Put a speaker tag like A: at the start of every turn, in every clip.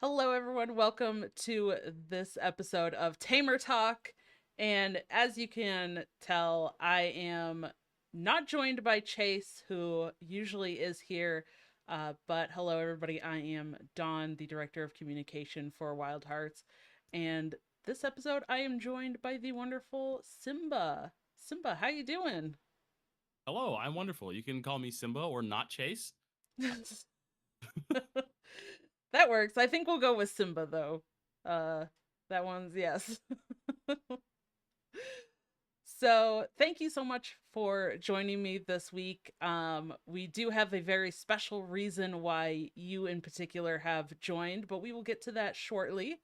A: Hello, everyone. Welcome to this episode of Tamer Talk. And as you can tell, I am not joined by Chase, who usually is here. But hello, everybody. I am Dawn, the director of communication for Wildhearts. And this episode, I am joined by the wonderful Simba. Simba, how you doing?
B: Hello, I'm wonderful. You can call me Simba or not Chase.
A: That works. I think we'll go with Simba, though. Uh, that one's yes. So, thank you so much for joining me this week. We do have a very special reason why you in particular have joined, but we will get to that shortly.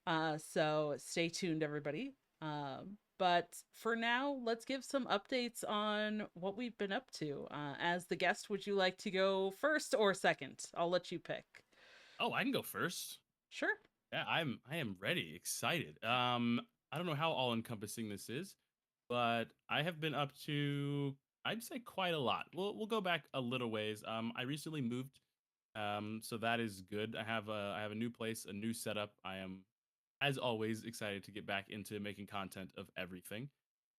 A: So, stay tuned, everybody. But for now, let's give some updates on what we've been up to. As the guest, would you like to go first or second? I'll let you pick.
B: Oh, I can go first.
A: Sure.
B: Yeah, I am ready, excited. I don't know how all encompassing this is, but I have been up to I'd say quite a lot. We'll go back a little ways. I recently moved, so that is good. I have a new place, a new setup. I am, as always, excited to get back into making content of everything.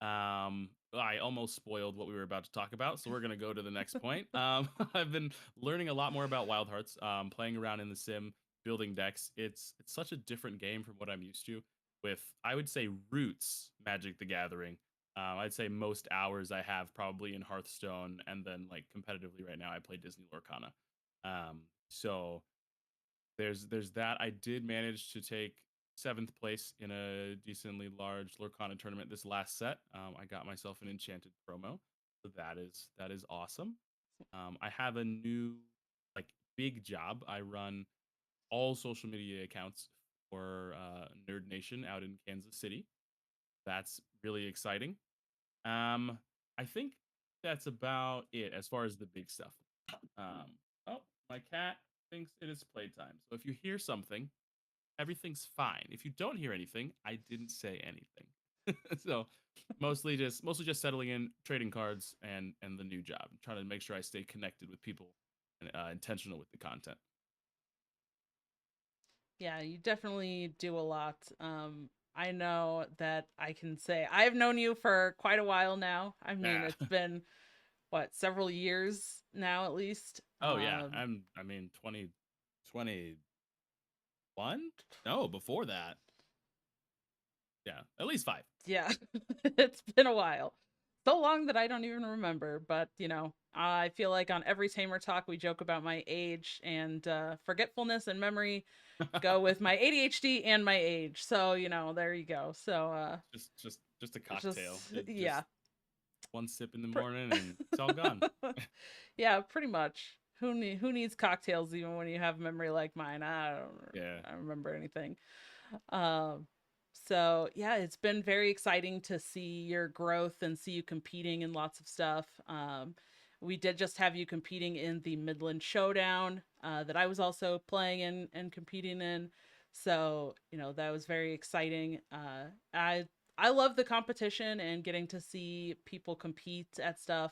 B: I almost spoiled what we were about to talk about, so we're gonna go to the next point. I've been learning a lot more about Wild Hearts, playing around in the sim, building decks. It's such a different game from what I'm used to. With I would say roots Magic the Gathering. I'd say most hours I have probably in Hearthstone, and then like competitively right now I play Disney Lorcana. So there's that. I did manage to take seventh place in a decently large Lorcana tournament this last set. I got myself an enchanted promo, so that is awesome. I have a new like big job. I run all social media accounts for Nerd Nation out in Kansas City. That's really exciting. Um, I think that's about it as far as the big stuff. Oh, my cat thinks it is playtime. So if you hear something, everything's fine. If you don't hear anything, I didn't say anything. So mostly just settling in, trading cards, and the new job. Trying to make sure I stay connected with people and intentional with the content.
A: Yeah, you definitely do a lot. I know that I can say I've known you for quite a while now. I mean,
B: Yeah.
A: it's been what, several years now at least.
B: Oh yeah. I mean 2021? No, before that. Yeah, at least 5.
A: Yeah, it's been a while. So long that I don't even remember, but I feel like on every Tamer talk we joke about my age and forgetfulness and memory go with my ADHD and my age. So, there you go. So,
B: Just a
A: just
B: cocktail. Just
A: yeah.
B: one sip in the morning and it's all gone.
A: Yeah, pretty much. Who needs cocktails even when you have memory like mine?
B: Yeah.
A: I don't remember anything. Um, so yeah, it's been very exciting to see your growth and see you competing in lots of stuff. We did just have you competing in the Midland Showdown that I was also playing and competing in. So that was very exciting. I love the competition and getting to see people compete at stuff.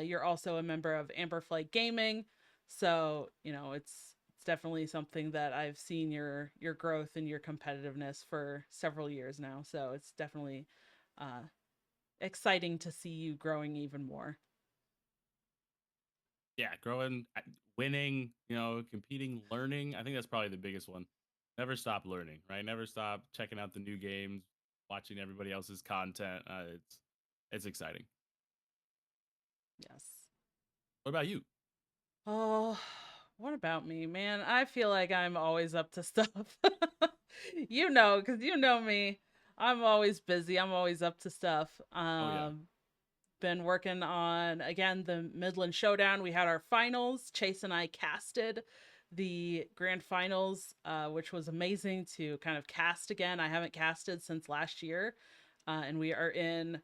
A: You're also a member of Amber Flight Gaming, so it's definitely something that I've seen your growth and your competitiveness for several years now. So it's definitely uh, exciting to see you growing even more.
B: Yeah, growing, winning, competing, learning. I think that's probably the biggest one. Never stop learning, right? Never stop checking out the new games, watching everybody else's content. It's exciting.
A: Yes.
B: What about you?
A: Oh, what about me, man? I feel like I'm always up to stuff. Because you know me. I'm always busy. I'm always up to stuff.
B: Oh yeah,
A: Been working on again the Midland Showdown. We had our finals. Chase and I casted the grand finals, which was amazing to kind of cast again. I haven't casted since last year, and we are in.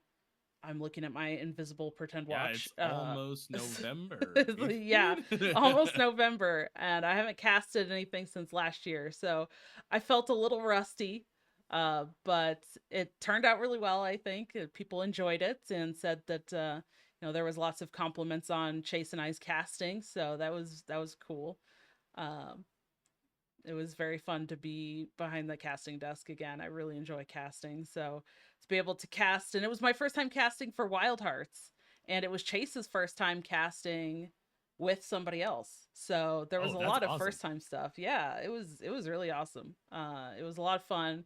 A: I'm looking at my invisible pretend
B: yeah.
A: watch.
B: It's almost November. We
A: Yeah,
B: did.
A: almost November, and I haven't casted anything since last year, so I felt a little rusty. But it turned out really well. I think people enjoyed it and said that there was lots of compliments on Chase and I's casting, so that was cool. Um, it was very fun to be behind the casting desk again. I really enjoy casting, so to be able to cast, and it was my first time casting for Wildhearts, and it was Chase's first time casting with somebody else. So there was
B: Oh,
A: a
B: that's
A: lot of
B: awesome.
A: first time stuff. Yeah, it was really awesome. It was a lot of fun,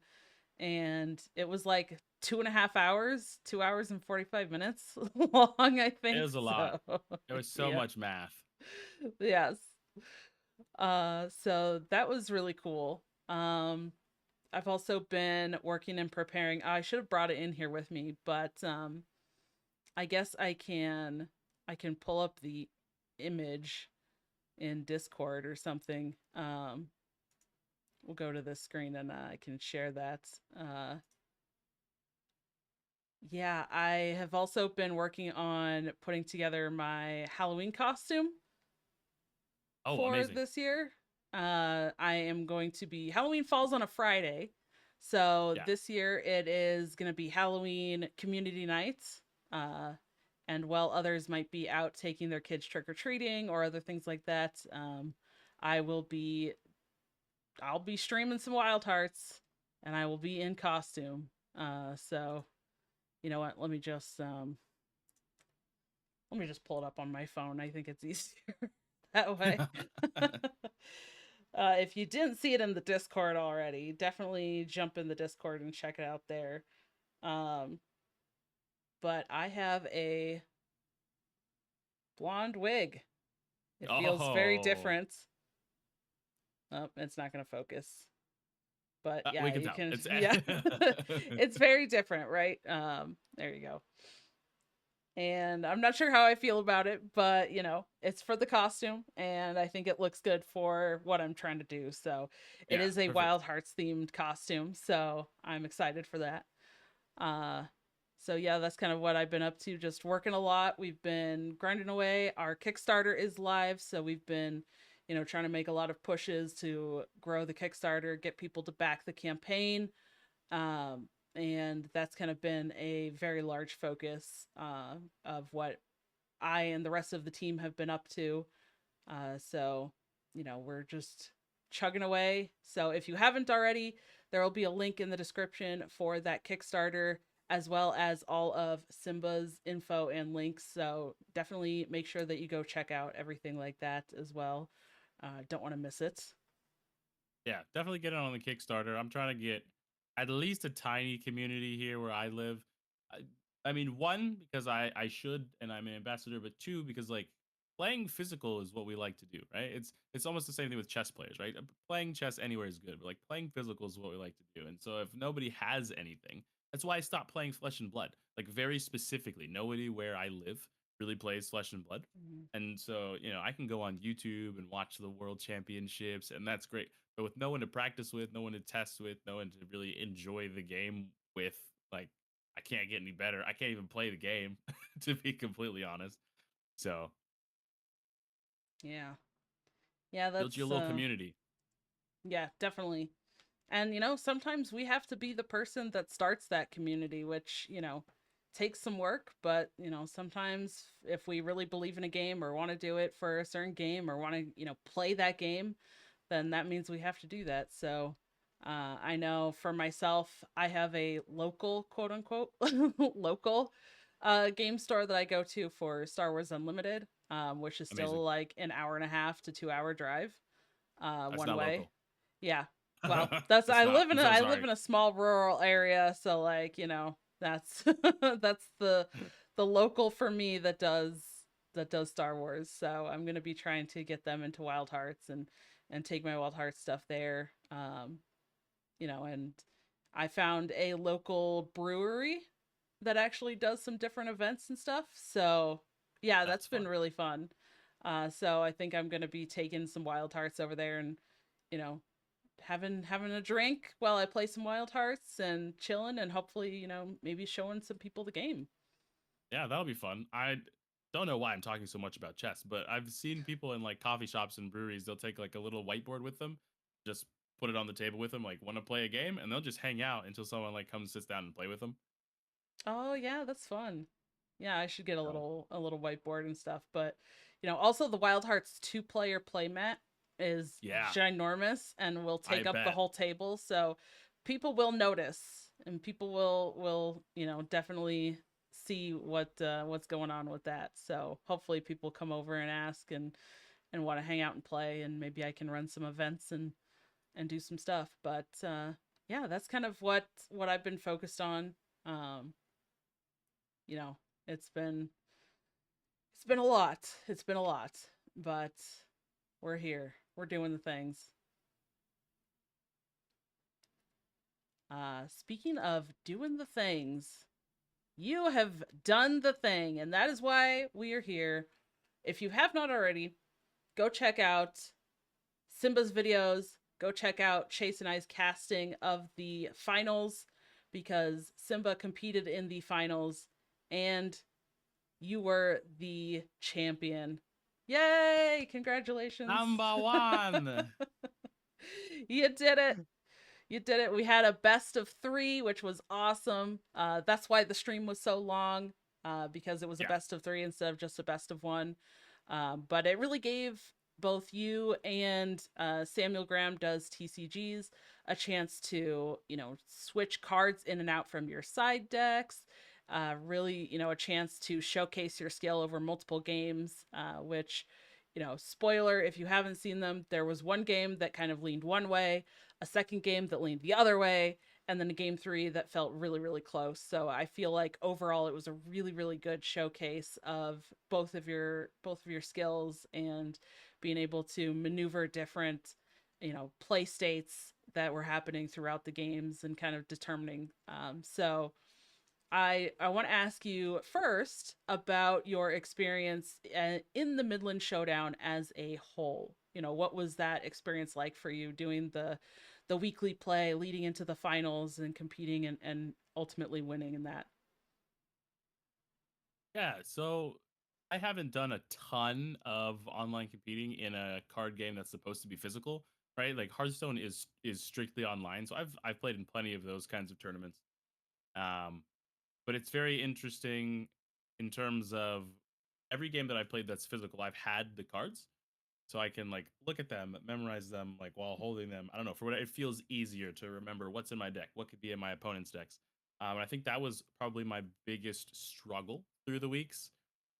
A: and it was like 2.5 hours, 2 hours and 45 minutes long, I
B: It
A: think.
B: was a lot.
A: So
B: It was so
A: yeah,
B: much math.
A: yes. So that was really cool. I've also been working and preparing. I should have brought it in here with me, but I guess I can pull up the image in Discord or something. We'll go to this screen and I can share that. Yeah, I have also been working on putting together my Halloween costume
B: Oh,
A: for
B: amazing.
A: this year. I am going to be Halloween falls on a Friday. So
B: Yeah.
A: this year it is going to be Halloween community nights. Uh, and while others might be out taking their kids trick or treating or other things like that, I will be I'll be streaming some Wild Hearts and I will be in costume. So you know what? Let me just pull it up on my phone. I think it's easier that way. If you didn't see it in the Discord already, definitely jump in the Discord and check it out there. Um, but I have a blonde wig. It feels very
B: Oh,
A: different. Oh, it's not going to focus. But
B: we
A: yeah,
B: can
A: you
B: tell.
A: can.
B: It's
A: Yeah, it's very different, right? There you go. And I'm not sure how I feel about it, but it's for the costume, and I think it looks good for what I'm trying to do. So it
B: yeah,
A: is a
B: perfect.
A: Wild Hearts themed costume, so I'm excited for that. Uh, so yeah, that's kind of what I've been up to. Just working a lot. We've been grinding away. Our Kickstarter is live, so we've been, trying to make a lot of pushes to grow the Kickstarter, get people to back the campaign. Um, and that's kind of been a very large focus of what I and the rest of the team have been up to. So, we're just chugging away. So, if you haven't already, there will be a link in the description for that Kickstarter, as well as all of Simba's info and links. So, definitely make sure that you go check out everything like that as well. Don't want to miss it.
B: Yeah, definitely get it on the Kickstarter. I'm trying to get at least a tiny community here where I live. I, I mean, one because I should and I'm an ambassador, but two because like playing physical is what we like to do, right? It's almost the same thing with chess players, right? Playing chess anywhere is good, but like playing physical is what we like to do. And so if nobody has anything, that's why I stopped playing Flesh and Blood. Like very specifically, nobody where I live really plays Flesh and Blood.
A: Mhm.
B: And so, I can go on YouTube and watch the world championships, and that's great. But with no one to practice with, no one to test with, no one to really enjoy the game with, like, I can't get any better. I can't even play the game, to be completely honest. So,
A: Yeah. Yeah,
B: build your little community.
A: yeah, definitely. And, sometimes we have to be the person that starts that community, which, takes some work. But, sometimes if we really believe in a game or want to do it for a certain game or want to, play that game, then that means we have to do that. So I know for myself, I have a local, quote unquote, local game store that I go to for Star Wars Unlimited, which is still
B: Amazing.
A: like an hour and a half to 2 hour drive
B: That's
A: one
B: not
A: way.
B: local.
A: Yeah. Well, that's
B: It's not. I'm so
A: I live
B: sorry.
A: in a small rural area, so like, that's that's the local for me that does Star Wars. So I'm going to be trying to get them into Wild Hearts and take my Wild Hearts stuff there. And I found a local brewery that actually does some different events and stuff. So, yeah,
B: That's
A: that's been
B: fun.
A: really fun. So I think I'm going to be taking some Wild Hearts over there and, you know, having a drink while I play some Wild Hearts and chilling and hopefully, maybe showing some people the game.
B: Yeah, that'll be fun. I don't know why I'm talking so much about chess, but I've seen people in like coffee shops and breweries, they'll take like a little whiteboard with them, just put it on the table with them, like want to play a game, and they'll just hang out until someone like comes sits down and play with them.
A: Oh yeah, that's fun. Yeah, I should get
B: So
A: a little whiteboard and stuff. But also the Wild Hearts 2 player playmat. is
B: Yeah,
A: ginormous and will
B: I
A: take up the
B: bet.
A: whole table. So people will notice, and people will definitely see what's going on with that. So hopefully people come over and ask and want to hang out and play, and maybe I can run some events and do some stuff. But yeah, that's kind of what I've been focused on. Um, you know, it's been it's been a lot. It's been a lot, but we're here. We're doing the things. Speaking of doing the things, you have done the thing, and that is why we are here. If you have not already, go check out Simba's videos. Go check out Chase and I's casting of the finals because Simba competed in the finals and you were the champion. Yay! Congratulations.
B: Number one.
A: You did it. You did it. We had a best of three, which was awesome. That's why the stream was so long, because it was a
B: Yeah.
A: best of three instead of just a best of one. But it really gave both you and Samuel Graham does TCGs a chance to, switch cards in and out from your side decks. Really, a chance to showcase your skill over multiple games, which, spoiler if you haven't seen them, there was one game that kind of leaned one way, a second game that leaned the other way, and then a game three that felt really, really close. So I feel like overall it was a really, really good showcase of both of your skills and being able to maneuver different, play states that were happening throughout the games and kind of determining. So I want to ask you first about your experience in the Midland Showdown as a whole. What was that experience like for you doing the weekly play leading into the finals and competing and ultimately winning in that?
B: Yeah, so I haven't done a ton of online competing in a card game that's supposed to be physical, right? Like Hearthstone is strictly online, so I've played in plenty of those kinds of tournaments. Um, but it's very interesting in terms of every game that I've played that's physical. I've had the cards, so I can like look at them, memorize them, like while holding them. I don't know, for what it feels easier to remember what's in my deck, what could be in my opponent's decks. And I think that was probably my biggest struggle through the weeks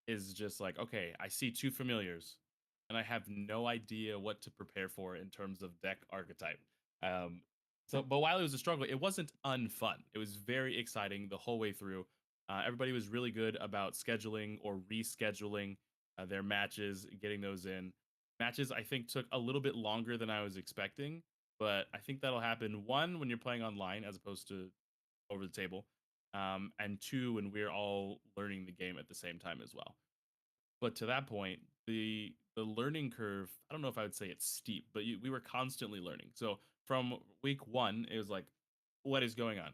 B: is just like, okay, I see two familiars and I have no idea what to prepare for in terms of deck archetype. Um, but while it was a struggle, it wasn't unfun. It was very exciting the whole way through. Everybody was really good about scheduling or rescheduling their matches, getting those in. Matches, I think, took a little bit longer than I was expecting, but I think that'll happen one, when you're playing online as opposed to over the table, and two, when we're all learning the game at the same time as well. But to that point, the learning curve, I don't know if I would say it's steep, but we were constantly learning. So from week one, it was like, what is going on?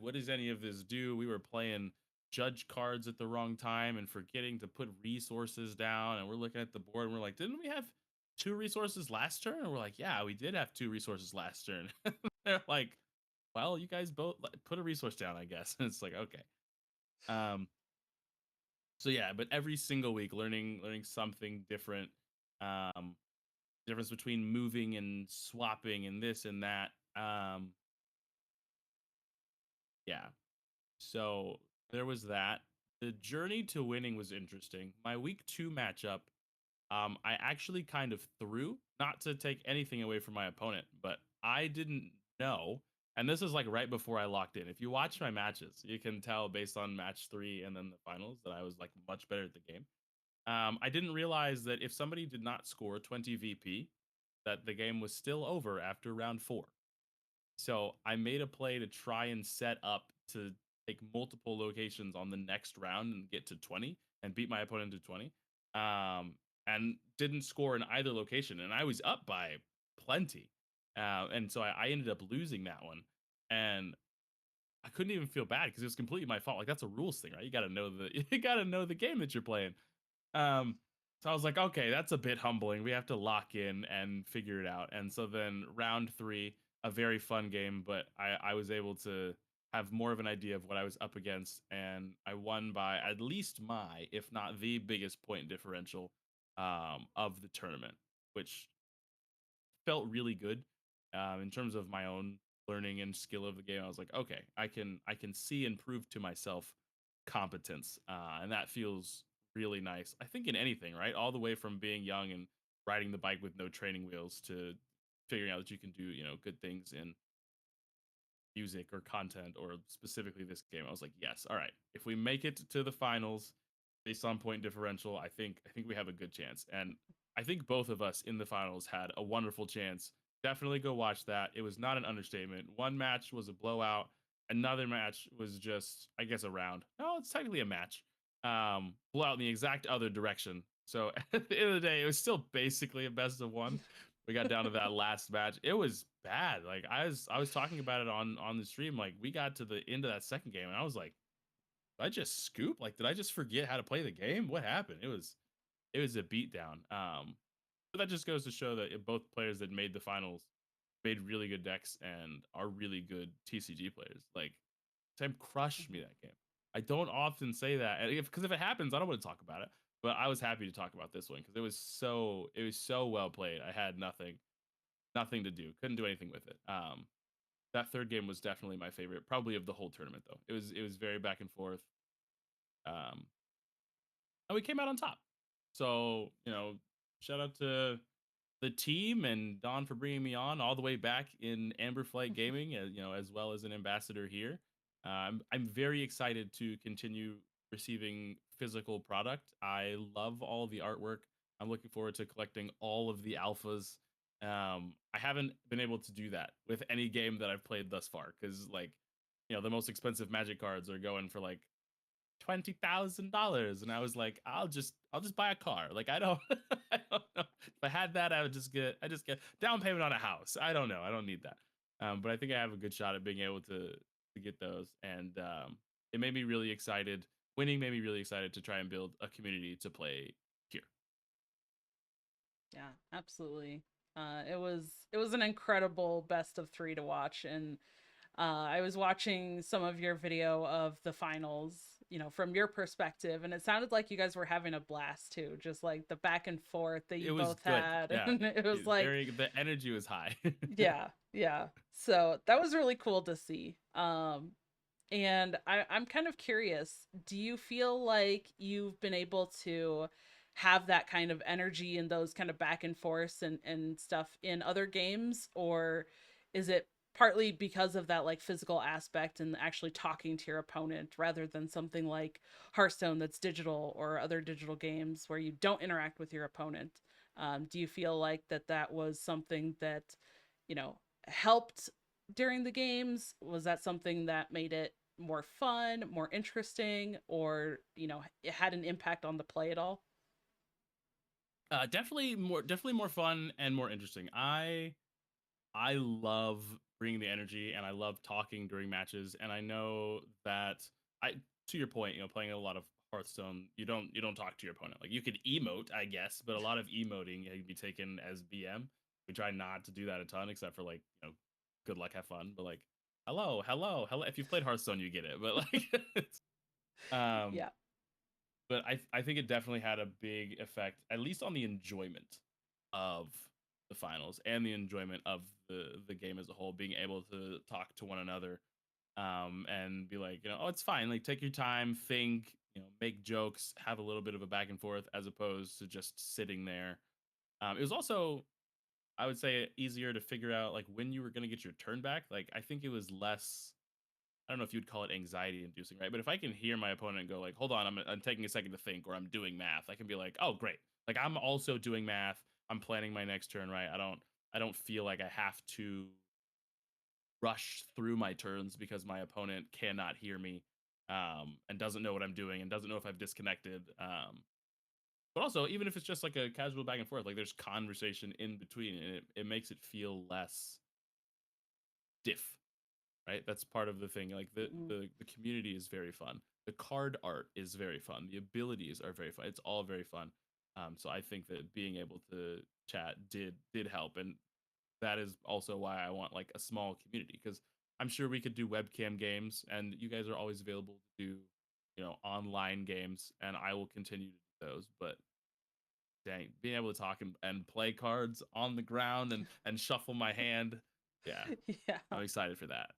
B: What does any of this do? We were playing judge cards at the wrong time and forgetting to put resources down. And we're looking at the board and we're like, didn't we have two resources last turn? And we're like, yeah, we did have two resources last turn. They're like, well, you guys both put a resource down, I guess. And it's like, okay. Um, so yeah, but every single week learning something different. Um, difference between moving and swapping and this and that. Yeah. So there was that. The journey to winning was interesting. My week two matchup, I actually kind of threw, not to take anything away from my opponent, but I didn't know. And this is like right before I locked in. If you watch my matches, you can tell based on match three and then the finals that I was like much better at the game. I didn't realize that if somebody did not score 20 VP, that the game was still over after round four. So I made a play to try and set up to take multiple locations on the next round and get to 20 and beat my opponent to 20. Um, and didn't score in either location. And I was up by plenty. And so I ended up losing that one. And I couldn't even feel bad because it was completely my fault. Like that's a rules thing, right? You gotta know you gotta know the game that you're playing. Um, so I was like, okay, that's a bit humbling. We have to lock in and figure it out. And so then round three, a very fun game, but I was able to have more of an idea of what I was up against, and I won by at least my, if not the biggest point differential of the tournament, which felt really good in terms of my own learning and skill of the game. I was like, okay, I can see and prove to myself competence, and that feels really nice. I think in anything, right? All the way from being young and riding the bike with no training wheels to figuring out that you can do good things in music or content or specifically this game. I was like, yes, all right. If we make it to the finals based on point differential, I think we have a good chance. And I think both of us in the finals had a wonderful chance. Definitely go watch that. It was not an understatement. One match was a blowout. Another match was just, I guess, a round. No, it's technically a match. Blowout in the exact other direction. So at the end of the day, it was still basically a best of one. We got down to that last match. It was bad. Like I was talking about it on the stream. Like we got to the end of that second game, and I was like, did I just scoop? Like, did I just forget how to play the game? What happened? It was a beatdown. But that just goes to show that both players that made the finals made really good decks and are really good TCG players. Like Sam crushed me
A: Mhm.
B: that game. I don't often say that, and because if it happens, I don't want to talk about it. But I was happy to talk about this one because it was so well played. I had nothing to do. Couldn't do anything with it. That third game was definitely my favorite, probably of the whole tournament though. It was very back and forth. Um, and we came out on top. So shout out to the team and Don for bringing me on all the way back in Amber Flight Gaming, as well as an ambassador here. I'm very excited to continue receiving physical product. I love all the artwork. I'm looking forward to collecting all of the alphas. I haven't been able to do that with any game that I've played thus far because, like, the most expensive Magic cards are going for like $20,000, and I was like, I'll just buy a car. Like I don't, I don't know. If I had that, I just get down payment on a house. I don't know. I don't need that. But I think I have a good shot at being able to get those, and it made me really excited. Winning made me really excited to try and build a community to play here.
A: Yeah, absolutely. It was an incredible best of three to watch, and I was watching some of your video of the finals, from your perspective, and it sounded like you guys were having a blast too, just like the back and forth that
B: It
A: you
B: was
A: both
B: good.
A: had.
B: Yeah,
A: And it was like,
B: the energy was high.
A: yeah, yeah. So that was really cool to see. And I'm kind of curious, do you feel like you've been able to have that kind of energy and those kind of back and forth and stuff in other games? Or is it partly because of that like physical aspect and actually talking to your opponent rather than something like Hearthstone that's digital or other digital games where you don't interact with your opponent? Do you feel like that was something that, you know, helped during the games? Was that something that made it more fun, more interesting, or it had an impact on the play at all?
B: Definitely more fun and more interesting. I love bringing the energy and I love talking during matches. And I know that I, to your point, playing a lot of Hearthstone, you don't talk to your opponent. Like you could emote, I guess, but a lot of emoting can be taken as BM. We try not to do that a ton, except for like good luck, have fun. But like hello, hello, hello. If you've played Hearthstone, you get it. But like, um,
A: Yeah.
B: but I think it definitely had a big effect, at least on the enjoyment of the finals and the enjoyment of the game as a whole. Being able to talk to one another, and be like, oh, it's fine. Like take your time, think, make jokes, have a little bit of a back and forth, as opposed to just sitting there. It was also, I would say, easier to figure out like when you were going to get your turn back. Like I think it was less, I don't know if you'd call it anxiety inducing, right? But if I can hear my opponent go like, "Hold on, I'm taking a second to think," or "I'm doing math," I can be like, "Oh, great!" Like I'm also doing math. I'm planning my next turn, right? I don't feel like I have to rush through my turns because my opponent cannot hear me, and doesn't know what I'm doing and doesn't know if I've disconnected. But also, even if it's just like a casual back and forth, like there's conversation in between, and it makes it feel less stiff, right? That's part of the thing. Like the
A: Mm-hmm.
B: the the community is very fun. The card art is very fun. The abilities are very fun. It's all very fun. So I think that being able to chat did help, and that is also why I want like a small community because I'm sure we could do webcam games, and you guys are always available to do online games, and I will continue to do those. But dang, being able to talk and play cards on the ground and shuffle my hand. Yeah,
A: Yeah.
B: I'm excited for that.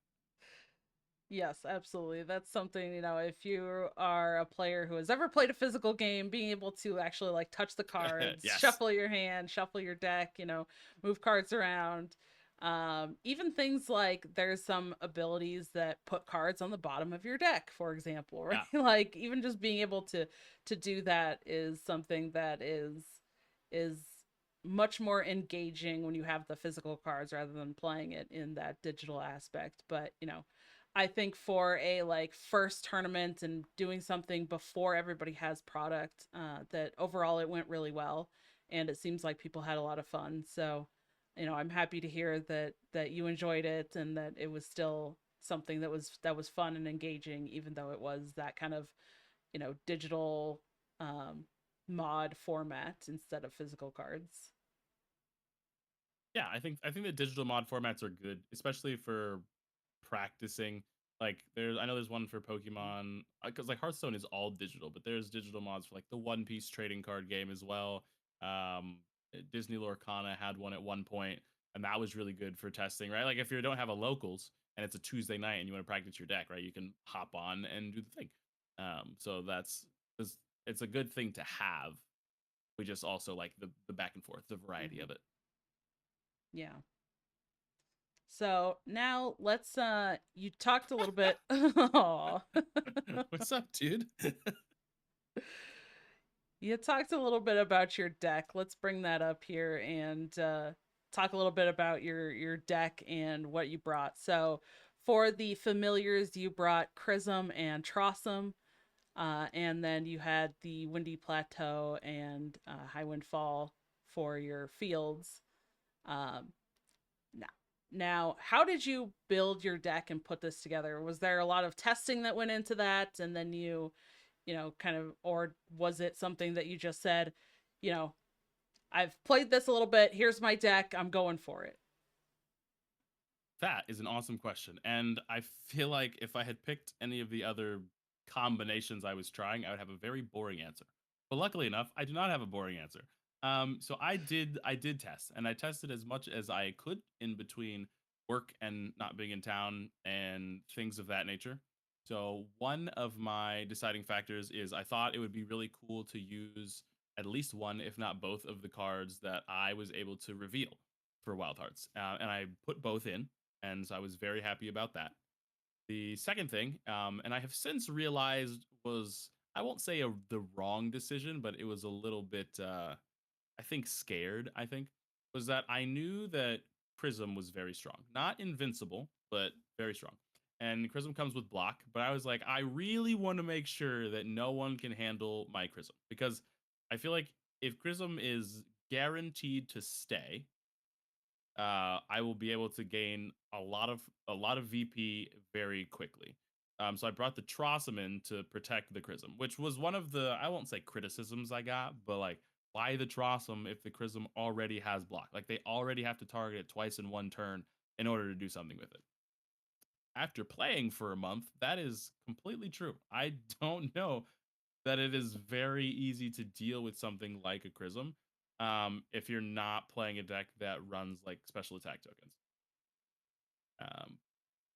A: Yes, absolutely. That's something, if you are a player who has ever played a physical game, being able to actually like touch the cards,
B: Yes.
A: shuffle your hand, shuffle your deck, move cards around. Even things like there's some abilities that put cards on the bottom of your deck, for example, right?
B: Yeah.
A: Like even just being able to do that is something that is much more engaging when you have the physical cards rather than playing it in that digital aspect. But, I think for a like first tournament and doing something before everybody has product, that overall it went really well, and it seems like people had a lot of fun. So, I'm happy to hear that you enjoyed it and that it was still something that was fun and engaging, even though it was that kind of digital um, mod format instead of physical cards.
B: Yeah, I think the digital mod formats are good, especially for practicing. Like I know there's one for Pokemon because like Hearthstone is all digital, but there's digital mods for like the One Piece trading card game as well. Um, Disney Lorcana had one at one point, and that was really good for testing, right? Like if you don't have a locals and it's a Tuesday night and you want to practice your deck, right? You can hop on and do the thing. So it's a good thing to have. We just also like the back and forth, the variety
A: Mm-hmm.
B: of it.
A: Yeah. So now let's you talked a little bit. Aw.
B: What's up, dude?
A: You talked a little bit about your deck. Let's bring that up here and talk a little bit about your deck and what you brought. So for the familiars, you brought Chrism and Trossum, and then you had the Windy Plateau and High Wind Fall for your fields. Um, now, now, how did you build your deck and put this together? Was there a lot of testing that went into that, and then kind of, or was it something that you just said, you know, I've played this a little bit. Here's my deck. I'm going for it.
B: That is an awesome question. And I feel like if I had picked any of the other combinations I was trying, I would have a very boring answer. But luckily enough, I do not have a boring answer. So I did test, and I tested as much as I could in between work and not being in town and things of that nature. So one of my deciding factors is I thought it would be really cool to use at least one, if not both, of the cards that I was able to reveal for Wildhearts, and I put both in, and so I was very happy about that. The second thing, and I have since realized was I won't say the wrong decision, but it was a little bit, I think, scared. I think was that I knew that Prism was very strong, not invincible, but very strong. And Chrism comes with block, but I was like, I really want to make sure that no one can handle my Chrism because I feel like if Chrism is guaranteed to stay, I will be able to gain a lot of VP very quickly. So I brought the Trossum in to protect the Chrism, which was one of the I won't say criticisms I got, but like why the Trossum if the Chrism already has block? Like they already have to target it twice in one turn in order to do something with it. After playing for a month, that is completely true. I don't know that it is very easy to deal with something like a Chrism if you're not playing a deck that runs like special attack tokens. Um,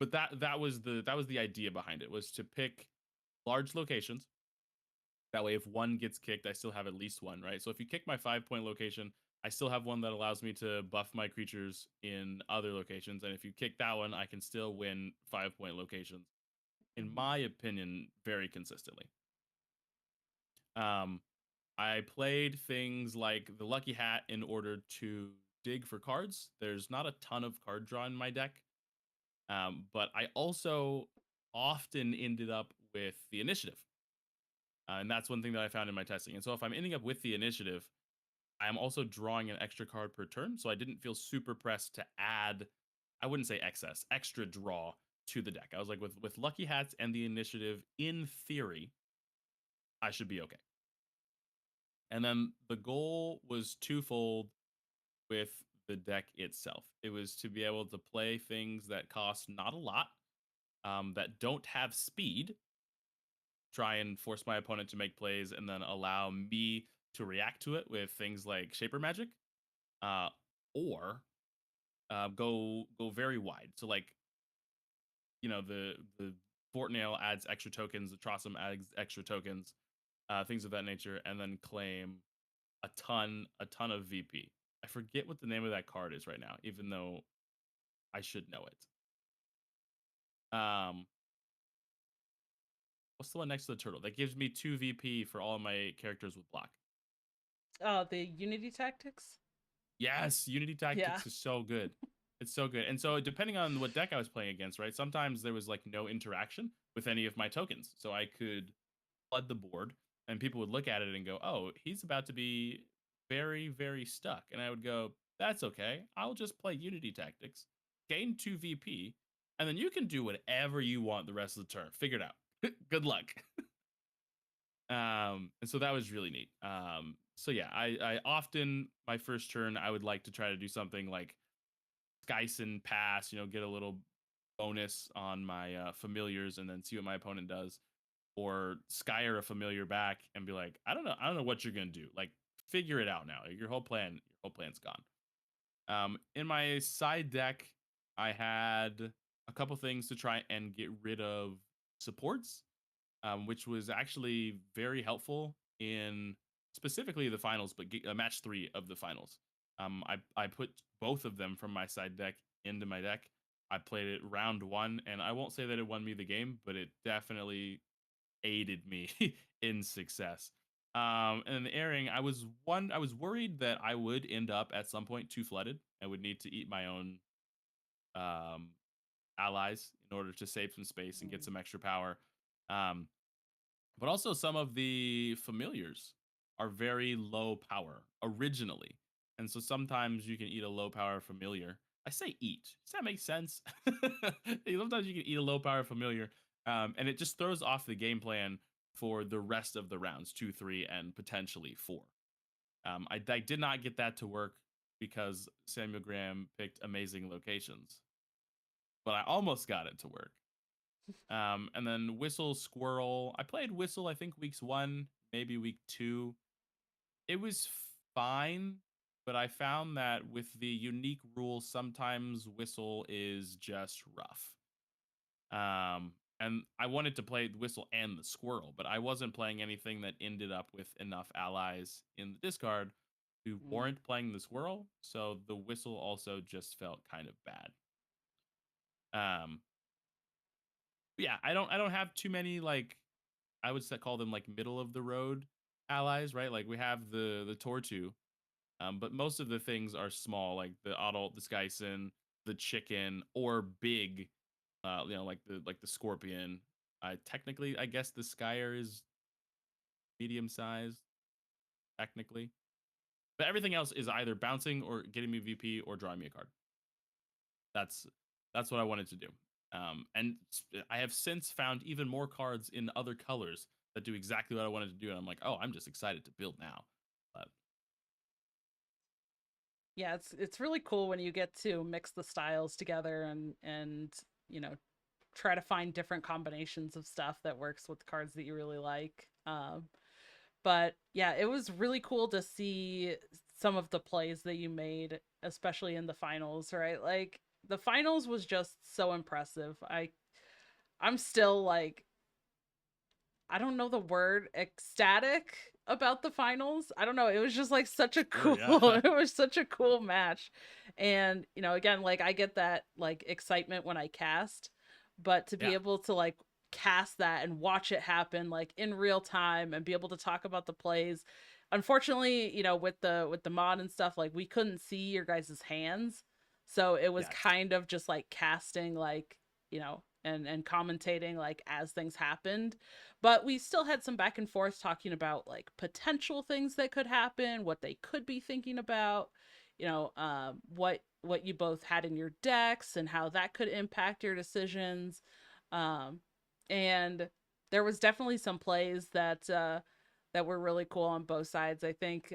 B: but that was the idea behind it was to pick large locations. That way, if one gets kicked, I still have at least one, right? So if you kick my 5 point location, I still have one that allows me to buff my creatures in other locations. And if you kick that one, I can still win 5 point locations, in
A: Mm-hmm.
B: my opinion, very consistently. Um, I played things like the Lucky Hat in order to dig for cards. There's not a ton of card draw in my deck, but I also often ended up with the initiative. And that's one thing that I found in my testing. And so if I'm ending up with the initiative, I'm also drawing an extra card per turn. So I didn't feel super pressed to add, I wouldn't say excess, extra draw to the deck. I was like, with Lucky Hats and the initiative, in theory, I should be okay. And then the goal was twofold with the deck itself. It was to be able to play things that cost not a lot, that don't have speed, try and force my opponent to make plays, and then allow me to react to it with things like Shaper Magic, uh, or go very wide. So like the Fort Nail adds extra tokens, the Trossum adds extra tokens, things of that nature, and then claim a ton of VP. I forget what the name of that card is right now, even though I should know it. Um, what's the one next to the turtle that gives me 2 VP for all of my characters with block?
A: Oh, the Unity Tactics?
B: Yes, Unity
A: Yeah.
B: Tactics is so good. It's so good. And so depending on what deck I was playing against, right? Sometimes there was like no interaction with any of my tokens. So I could flood the board and people would look at it and go, "Oh, he's about to be very very stuck." And I would go, "That's okay. I'll just play Unity Tactics, gain 2 VP, and then you can do whatever you want the rest of the turn. Figure it out. Good luck." And so that was really neat. So yeah, I often my first turn I would like to try to do something like Skyson pass, get a little bonus on my familiars, and then see what my opponent does, or Skyer a familiar back and be like, I don't know what you're gonna do. Like, figure it out now. Your whole plan's gone. In my side deck, I had a couple things to try and get rid of supports, which was actually very helpful in specifically the finals, but match 3 of the finals. I put both of them from my side deck into my deck. I played it round 1, and I won't say that it won me the game, but it definitely aided me in success. And in the airing, I was worried that I would end up at some point too flooded. I would need to eat my own um, allies in order to save some space and get
A: Mm.
B: some extra power. Um, but also some of the familiars are very low power originally. And so sometimes you can eat a low power familiar. I say eat. Does that make sense? Sometimes you can eat a low power familiar, and it just throws off the game plan for the rest of the rounds 2, 3, and potentially 4. I did not get that to work because Samuel Graham picked amazing locations, but I almost got it to work. And then Whistle Squirrel. I played Whistle, I think, weeks 1, maybe week 2. It was fine, but I found that with the unique rules, sometimes Whistle is just rough. And I wanted to play Whistle and the Squirrel, but I wasn't playing anything that ended up with enough allies in the discard to
A: Mm.
B: warrant playing the Squirrel. So the Whistle also just felt kind of bad. Um, yeah, I don't have too many like I would call them like middle of the road allies, right? Like we have the Tortu, but most of the things are small, like the adult, the Skyson, the chicken, or big, like the scorpion. Technically, I guess the Skyer is medium sized, technically, but everything else is either bouncing or getting me VP or drawing me a card. That's that's what I wanted to do. And I have since found even more cards in other colors that do exactly what I wanted to do. And I'm like, oh, I'm just excited to build now. But
A: Yeah, it's really cool when you get to mix the styles together and you know try to find different combinations of stuff that works with cards that you really like. But yeah, it was really cool to see some of the plays that you made, especially in the finals, right? Like the finals was just so impressive. I'm still like I don't know the word ecstatic about the finals. I don't know. It was just like such a
B: sure,
A: cool
B: yeah,
A: it was such a cool match. And, again, like I get that like excitement when I cast, but to be
B: yeah,
A: able to like cast that and watch it happen like in real time and be able to talk about the plays. Unfortunately, with the mod and stuff, like we couldn't see your guys' hands. So it was
B: yes,
A: kind of just like casting like, and commentating like as things happened, but we still had some back and forth talking about like potential things that could happen, what they could be thinking about, what you both had in your decks and how that could impact your decisions. um, and there was definitely some plays that were really cool on both sides. I think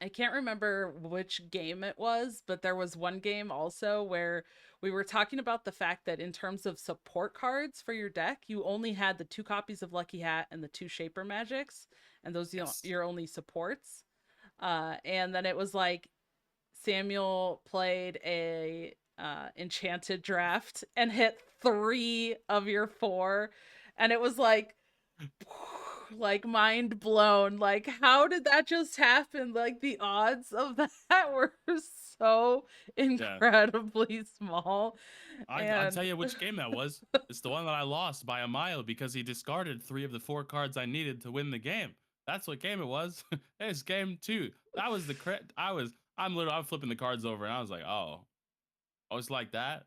A: I can't remember which game it was, but there was one game also where we were talking about the fact that in terms of support cards for your deck, you only had the 2 copies of Lucky Hat and the 2 Shaper Magics. and those are
B: Yes.
A: your only supports. And then it was like Samuel played a enchanted draft and hit 3 of your 4, and it was like mind blown. Like, how did that just happen? Like, the odds of that were so
B: Yeah.
A: incredibly small.
B: I'll
A: And
B: tell you which game that was. It's the one that I lost by a mile because he discarded 3 of the 4 cards I needed to win the game. That's what game it was. It's game 2. That was the correct. I'm flipping the cards over and I was like, oh, it's like that.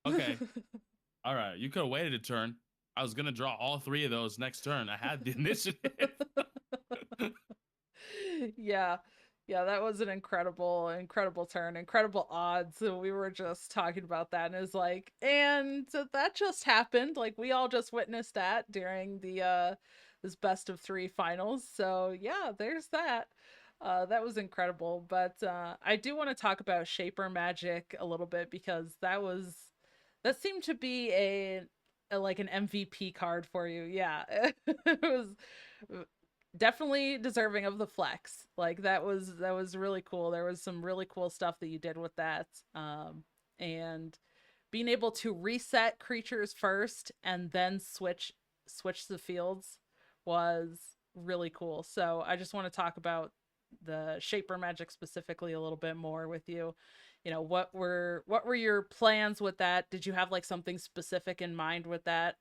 B: Okay, all right. You could have waited a turn. I was gonna draw all 3 of those next turn. I had the initiative.
A: yeah. Yeah, that was an incredible turn, incredible odds. So we were just talking about that, and it's like, and that just happened. Like, we all just witnessed that during the this best of 3 finals. So yeah, there's that. That was incredible. But I do want to talk about Shaper Magic a little bit, because that seemed to be a like an MVP card for you. Yeah. It was definitely deserving of the flex. Like, that was really cool. There was some really cool stuff that you did with that. And being able to reset creatures first and then switch the fields was really cool. So I just want to talk about the Shaper Magic specifically a little bit more with you. What were your plans with that? Did you have like something specific in mind with that,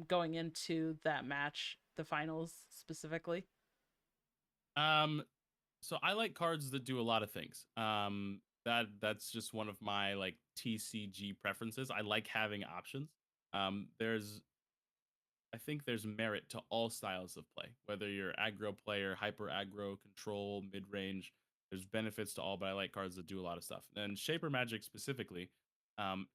A: going into that match, the finals specifically?
B: um, so I like cards that do a lot of things. That's just one of my like TCG preferences. I like having options. There's I think there's merit to all styles of play, whether you're aggro player, hyper aggro, control, mid range. There's benefits to all, but I like cards that do a lot of stuff. And Shaper Magic specifically,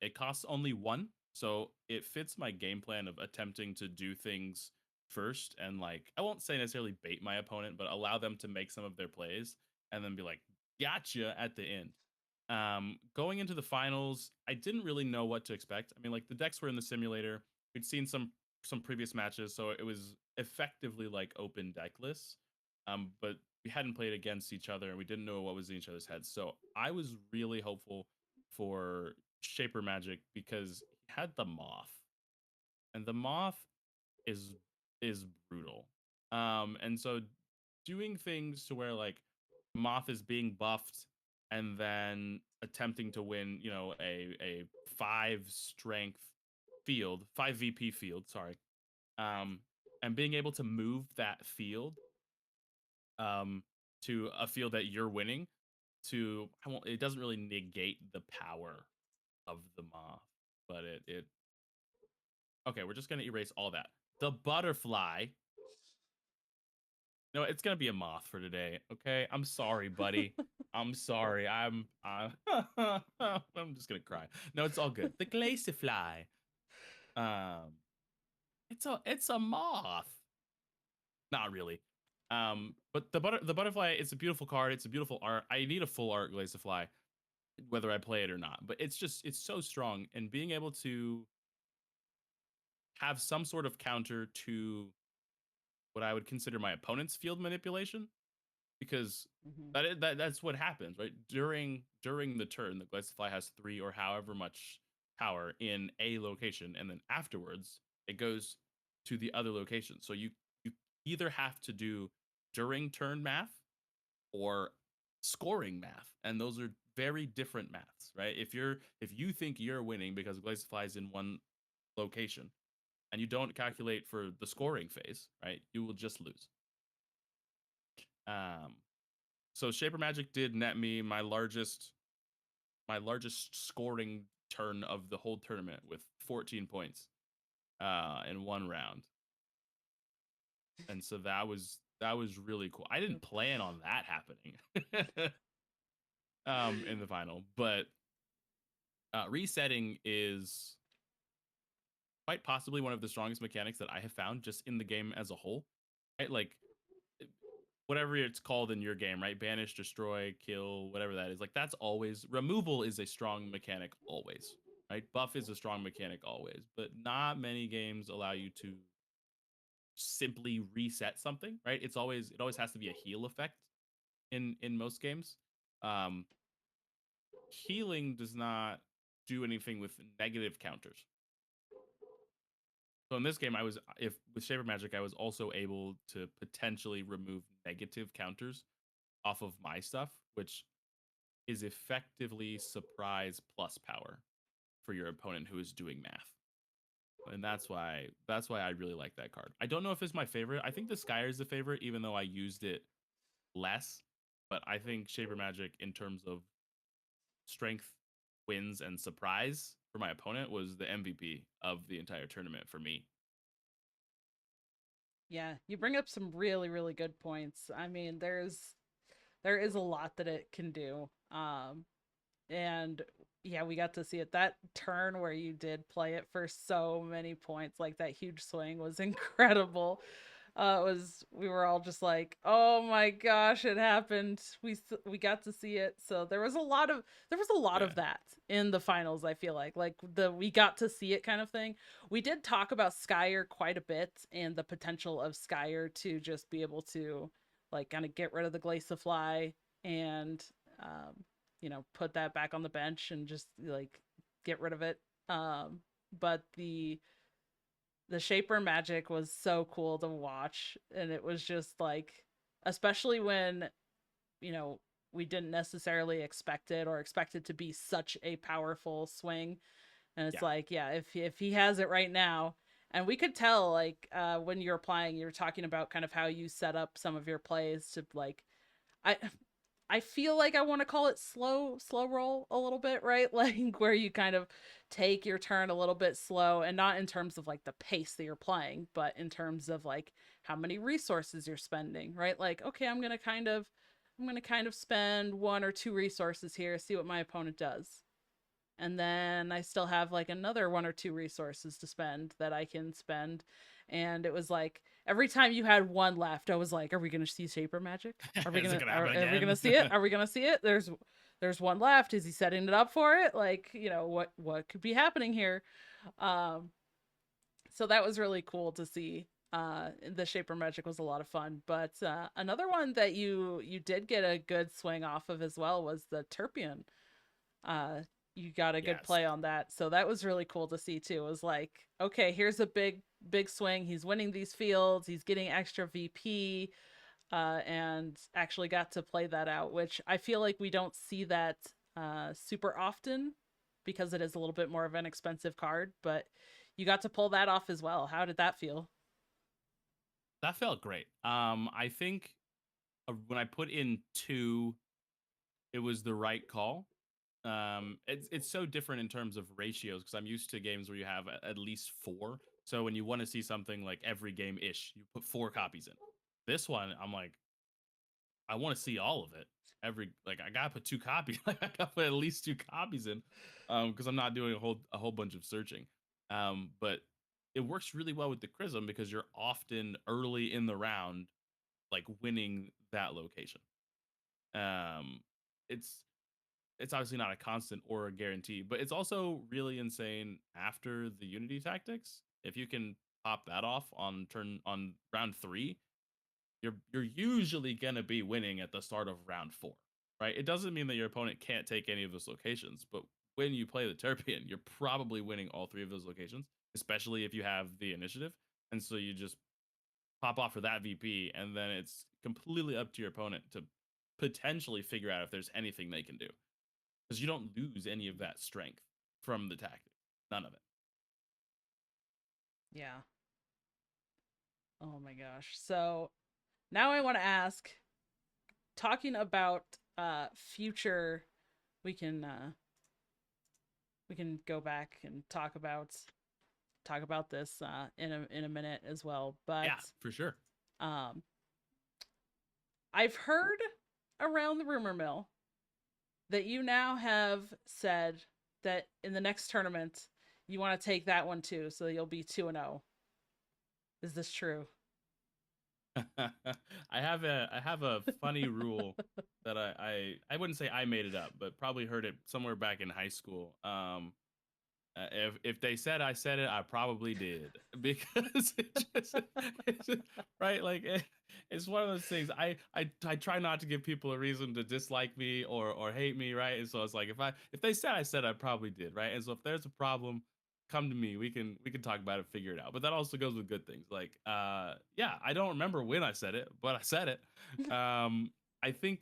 B: it costs only 1, so it fits my game plan of attempting to do things first and like I won't say necessarily bait my opponent, but allow them to make some of their plays and then be like, gotcha at the end. Going into the finals, I didn't really know what to expect. I mean, like the decks were in the simulator. We'd seen some previous matches, so it was effectively like open deck lists. But we hadn't played against each other and we didn't know what was in each other's heads. So I was really hopeful for Shaper Magic because he had the moth. And the moth is is brutal. And so doing things to where like moth is being buffed and then attempting to win, a 5 strength field, 5 VP field, sorry, um, and being able to move that field um, to a field that you're winning to I won't, it doesn't really negate the power of the moth, but it okay, we're just gonna erase all that. The butterfly. No, it's gonna be a moth for today. Okay, I'm sorry, buddy. I'm sorry. I'm just gonna cry. No, it's all good. The glaciafly. Um, it's a moth. Not really. But the butterfly, it's a beautiful card. It's a beautiful art. I need a full art Glaciafly, whether I play it or not. But it's so strong, and being able to have some sort of counter to what I would consider my opponent's field manipulation, because
A: Mm-hmm.
B: that's what happens, right? During the turn, the Glaciafly has 3 or however much power in a location, and then afterwards it goes to the other location. So you either have to do during turn math or scoring math, and those are very different maths, right? If you think you're winning because Glaciafly is in one location and you don't calculate for the scoring phase, right, you will just lose. um so Shaper Magic did net me my largest scoring turn of the whole tournament with 14 points in one round. And so that was really cool. I didn't plan on that happening in the final, but resetting is quite possibly one of the strongest mechanics that I have found just in the game as a whole. Right? Like whatever it's called in your game, right? Banish, destroy, kill, whatever that is. Like that's always removal is a strong mechanic always, right? Buff is a strong mechanic always, but not many games allow you to simply reset something, right? It always has to be a heal effect in most games. Um, Healing does not do anything with negative counters. So in this game, I was if with Shaper Magic, I was also able to potentially remove negative counters off of my stuff, which is effectively surprise plus power for your opponent who is doing math. And that's why I really like that card. I don't know if it's my favorite. I think the Skyer is the favorite, even though I used it less. But I think Shaper Magic, in terms of strength, wins, and surprise for my opponent, was the MVP of the entire tournament for me.
A: Yeah, you bring up some really, really good points. I mean, there is a lot that it can do. And yeah, we got to see it. That turn where you did play it for so many points, like that huge swing was incredible. It was we were all just like, "Oh my gosh, it happened." We got to see it. So there was a lot
B: Yeah.
A: of that in the finals, I feel like the we got to see it kind of thing. We did talk about Skyer quite a bit and the potential of Skyer to just be able to like kind of get rid of the Glaciifly and um put that back on the bench and just like get rid of it. But the Shaper Magic was so cool to watch, and it was just like, especially when you know we didn't necessarily expect it or expect it to be such a powerful swing, and it's
B: Yeah.
A: like, yeah, if he has it right now. And we could tell, like, when you're playing, you're talking about kind of how you set up some of your plays to like, I I feel like I want to call it slow roll a little bit, right? Like where you kind of take your turn a little bit slow, and not in terms of like the pace that you're playing, but in terms of like how many resources you're spending, right? Like, okay, I'm going to kind of spend one or two resources here, see what my opponent does. And then I still have like another one or two resources to spend that I can spend. And it was like every time you had one left, I was like, "Are we going to see Shaper Magic?
B: Is it gonna happen
A: Are we going to
B: again?
A: see it? Are we going to see it? There's one left. Is he setting it up for it? Like, what could be happening here?" Um, so that was really cool to see. The Shaper Magic was a lot of fun, but another one that you did get a good swing off of as well was the Turpion. uh you got a good
B: Yes.
A: play on that, so that was really cool to see too. It was like, okay, here's a big swing, he's winning these fields, he's getting extra VP, and actually got to play that out, which I feel like we don't see that super often because it is a little bit more of an expensive card, but you got to pull that off as well. How did that feel?
B: That felt great. I think when I put in two, it was the right call. It's so different in terms of ratios because I'm used to games where you have at least four. So when you want to see something like every game ish, you put four copies in. This one, I'm like, I want to see all of it. Every like I gotta put two copies. I gotta put at least two copies in, because I'm not doing a whole bunch of searching. But it works really well with the Chrism because you're often early in the round, like winning that location. Um, it's it's obviously not a constant or a guarantee, but it's also really insane after the Unity tactics. If you can pop that off on round three, you're usually gonna be winning at the start of round four, right? It doesn't mean that your opponent can't take any of those locations, but when you play the Turpian, you're probably winning all three of those locations, especially if you have the initiative. And so you just pop off for that VP, and then it's completely up to your opponent to potentially figure out if there's anything they can do because you don't lose any of that strength from the tactic. None of it.
A: Yeah. Oh my gosh. So now I want to ask, talking about future, we can go back and talk about this in a minute as well. But
B: Yeah, for sure.
A: um, I've heard around the rumor mill that you now have said that in the next tournament you want to take that one too, so you'll be 2-0. Is this true?
B: I have a funny rule that I wouldn't say I made it up, but probably heard it somewhere back in high school. If they said I said it, I probably did because it's just right. Like it's one of those things. I try not to give people a reason to dislike me or hate me, right? And so it's like if they said I said, I probably did, right? And so if there's a problem, come to me. We can talk about it, figure it out. But that also goes with good things. Like yeah, I don't remember when I said it, but I said it. I think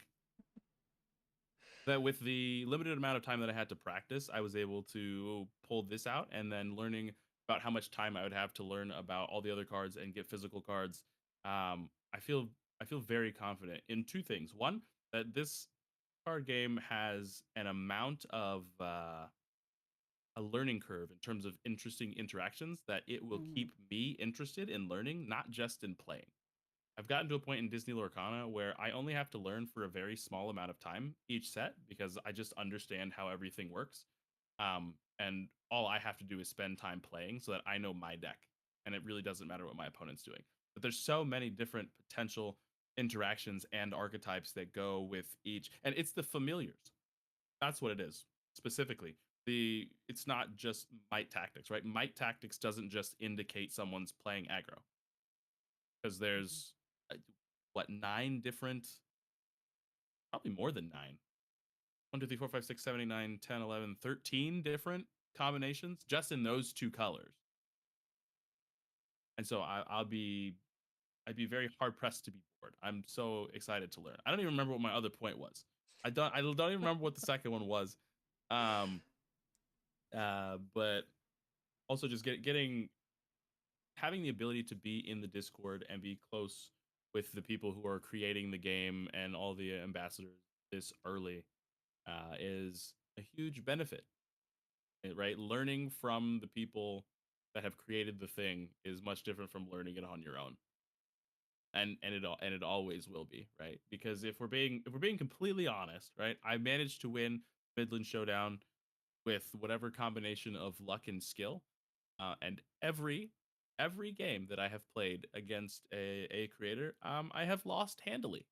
B: that with the limited amount of time that I had to practice, I was able to pull this out, and then learning about how much time I would have to learn about all the other cards and get physical cards. I feel very confident in two things. One, that this card game has an amount of a learning curve in terms of interesting interactions that it will
A: Mhm.
B: keep me interested in learning, not just in playing. I've gotten to a point in Disney Lorcana where I only have to learn for a very small amount of time each set because I just understand how everything works. And all I have to do is spend time playing so that I know my deck. And it really doesn't matter what my opponent's doing. But there's so many different potential interactions and archetypes that go with each. And it's the familiars. That's what it is specifically. It's not just might tactics, right? Might tactics doesn't just indicate someone's playing aggro because
A: Mhm.
B: there's uh, what, nine different, probably more than nine. 1, 2, 3, 4, 5, 6, 7, 8, 9, 10, 11, 13 different combinations just in those two colors. And so I'd be very hard pressed to be bored. I'm so excited to learn. I don't even remember what my other point was. I don't even remember what the second one was. Um but also just getting having the ability to be in the Discord and be close with the people who are creating the game and all the ambassadors this early is a huge benefit, right? Learning from the people that have created the thing is much different from learning it on your own, and it always will be, right? Because if we're being completely honest, right, I managed to win Midland Showdown with whatever combination of luck and skill, and every game that I have played against a creator, I have lost handily,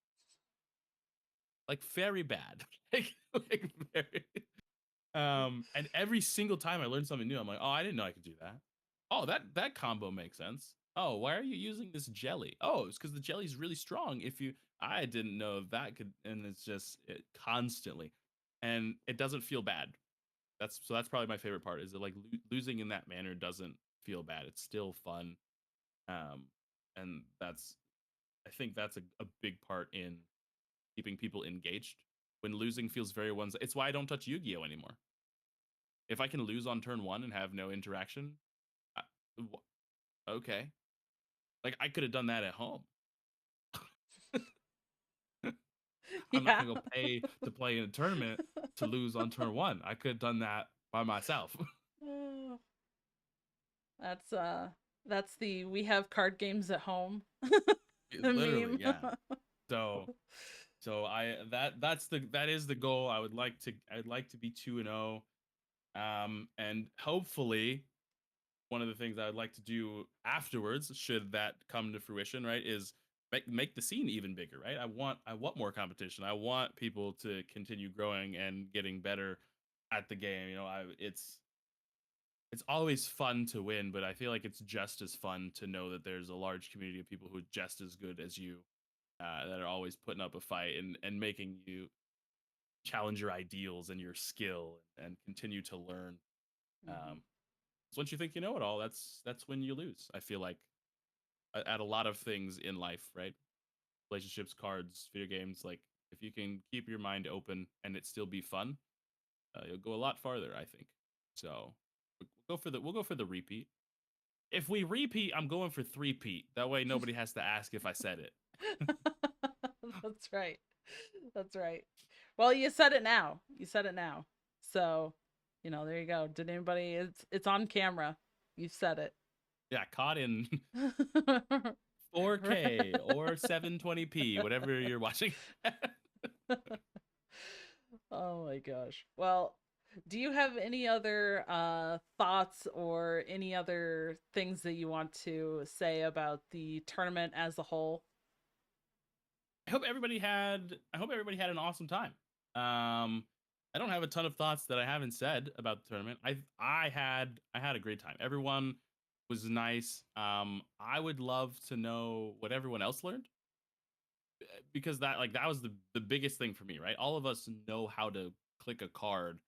B: like very bad, like very. And every single time I learn something new, I'm like, oh, I didn't know I could do that. Oh, that combo makes sense. Oh, why are you using this jelly? Oh, it's because the jelly's really strong. If you, I didn't know that could, and it's just constantly, and it doesn't feel bad. That's probably my favorite part. Is that like losing in that manner doesn't feel bad. It's still fun. Um, and I think that's a big part in keeping people engaged. When losing feels very one, it's why I don't touch Yu-Gi-Oh anymore. If I can lose on turn one and have no interaction, I, okay. Like I could have done that at home. I'm not
A: Yeah.
B: gonna go pay to play in a tournament to lose on turn one. I could have done that by myself.
A: Oh, that's that's the we have card games at home
B: Literally,
A: meme.
B: yeah. So that is the goal. I'd like to be 2-0. And hopefully one of the things I would like to do afterwards, should that come to fruition, right, is make the scene even bigger, right? I want more competition. I want people to continue growing and getting better at the game. It's always fun to win, but I feel like it's just as fun to know that there's a large community of people who are just as good as you, that are always putting up a fight and making you challenge your ideals and your skill and continue to learn.
A: Mhm.
B: Um, so once you think you know it all, that's when you lose. I feel like at a lot of things in life, right? Relationships, cards, video games. Like if you can keep your mind open and it still be fun, you'll go a lot farther. I think. So we'll go for the repeat. If we repeat, I'm going for three-peat. That way nobody has to ask if I said it.
A: That's right. That's right. Well, you said it now. You said it now. So, there you go. Did anybody it's on camera. You said it.
B: Yeah, caught in 4K or 720p, whatever you're watching.
A: Oh my gosh. Well, do you have any other thoughts or any other things that you want to say about the tournament as a whole?
B: I hope everybody had an awesome time. I don't have a ton of thoughts that I haven't said about the tournament. I had a great time. Everyone was nice. I would love to know what everyone else learned, because that was the biggest thing for me, right? All of us know how to click a card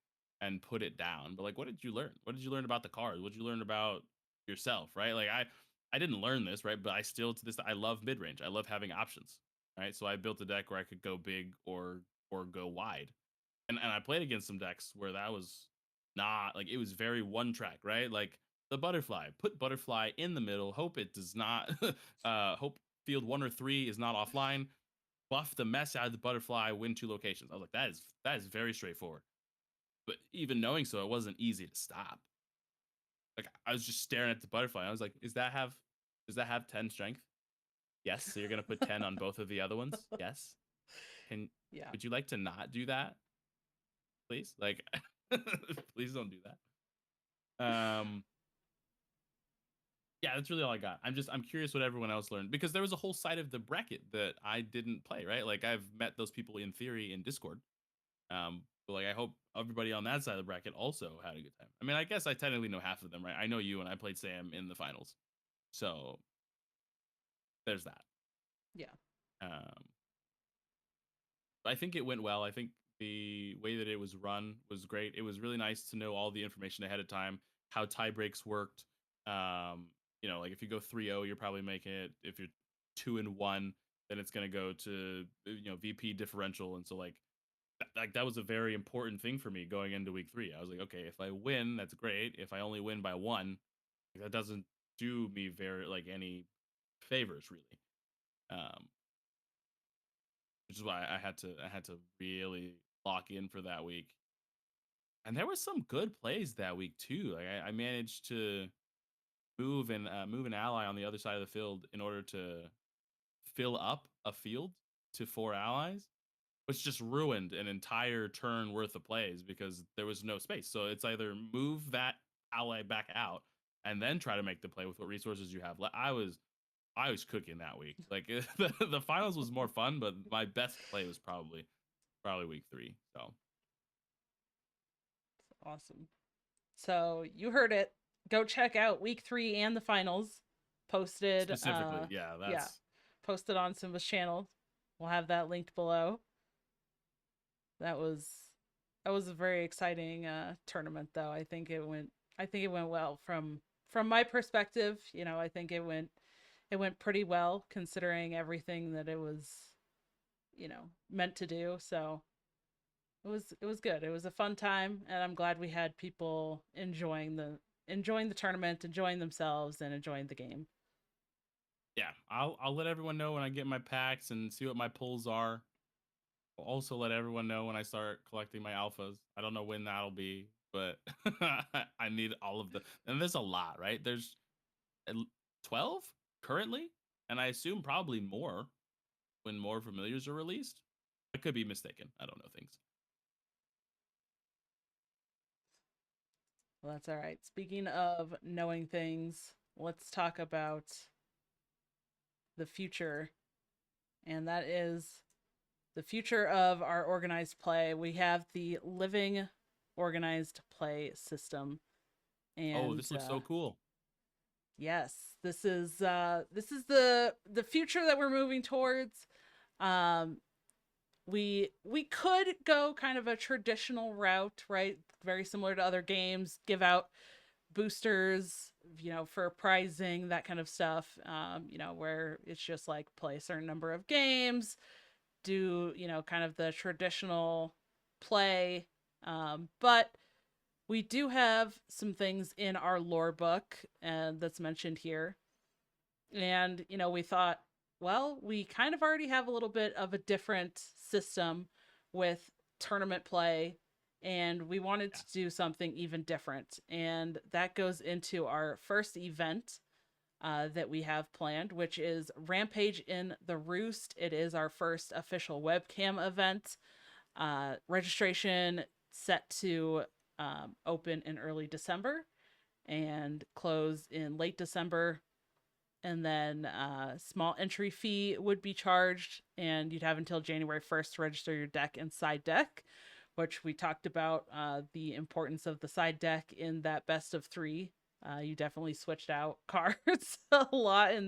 B: and put it down, but like, what did you learn? What did you learn about the card? What did you learn about yourself, right? Like I didn't learn this, right? But I still, to this, I love mid range. I love having options, right? So I built a deck where I could go big or go wide, and I played against some decks where that was not, like, it was very one track, right? Like the butterfly, put butterfly in the middle, hope it does not hope field 1 or 3 is not offline, buff the mess out of the butterfly, win 2 locations. I was like, that is very straightforward. But even knowing so, it wasn't easy to stop. Like I was just staring at the butterfly. I was like, does that have 10 strength? Yes. So you're gonna put 10 on both of the other ones? Yes. Can
A: Yeah.
B: would you like to not do that, please? Like please don't do that. Yeah, that's really all I got. I'm curious what everyone else learned, because there was a whole side of the bracket that I didn't play, right? Like I've met those people in theory in Discord. But like I hope everybody on that side of the bracket also had a good time. I mean, I guess I technically know half of them, right? I know you, and I played Sam in the finals. So there's that.
A: Yeah.
B: Um, I think it went well. I think the way that it was run was great. It was really nice to know all the information ahead of time, how tie breaks worked. Like if you go 3-0, you're probably making it. If you're 2-1, then it's going to go to VP differential. And so like that was a very important thing for me going into week 3. I was like, okay, if I win, that's great. If I only win by 1, that doesn't do me very like any favors really. Um, which is why I had to really lock in for that week. And there were some good plays that week too. Like I managed to move an ally on the other side of the field in order to fill up a field to 4 allies, which just ruined an entire turn worth of plays because there was no space. So it's either move that ally back out and then try to make the play with what resources you have. I was cooking that week. Like the finals was more fun, but my best play was probably week 3. So
A: Awesome. So you heard it. Go check out week 3 and the finals. Posted,
B: specifically, yeah,
A: yeah,
B: that's
A: posted on Simba's channel. We'll have that linked below. That was that was a very exciting tournament, though. I think it went well from my perspective. I think it went pretty well considering everything that it was meant to do. So it was good. It was a fun time, and I'm glad we had people enjoying the tournament, enjoying themselves, and enjoying the game.
B: yeah. I'll let everyone know when I get my packs and see what my pulls are. I'll also let everyone know when I start collecting my alphas. I don't know when that'll be, but I need all of the. And there's a lot, right? There's 12 currently, and I assume probably more when more familiars are released. I could be mistaken. I don't know things.
A: Well, that's all right. Speaking of knowing things, let's talk about the future, and that is the future of our organized play. We have the living organized play system,
B: Oh,
A: and
B: this looks so cool.
A: yes, this is the future that we're moving towards. Um, we could go kind of a traditional route, right? Very similar to other games, give out boosters, for prizing, that kind of stuff. Where it's just like play a certain number of games, do, kind of the traditional play. But we do have some things in our lore book and that's mentioned here. And, we thought, well, we kind of already have a little bit of a different system with tournament play, and we wanted
B: Yeah.
A: to do something even different. And that goes into our first event that we have planned, which is Rampage in the Roost. It is our first official webcam event. Registration set to open in early December and close in late December. And then small entry fee would be charged, and you'd have until January 1st to register your deck and side deck. which we talked about the importance of the side deck in that best of three. You definitely switched out cards a lot in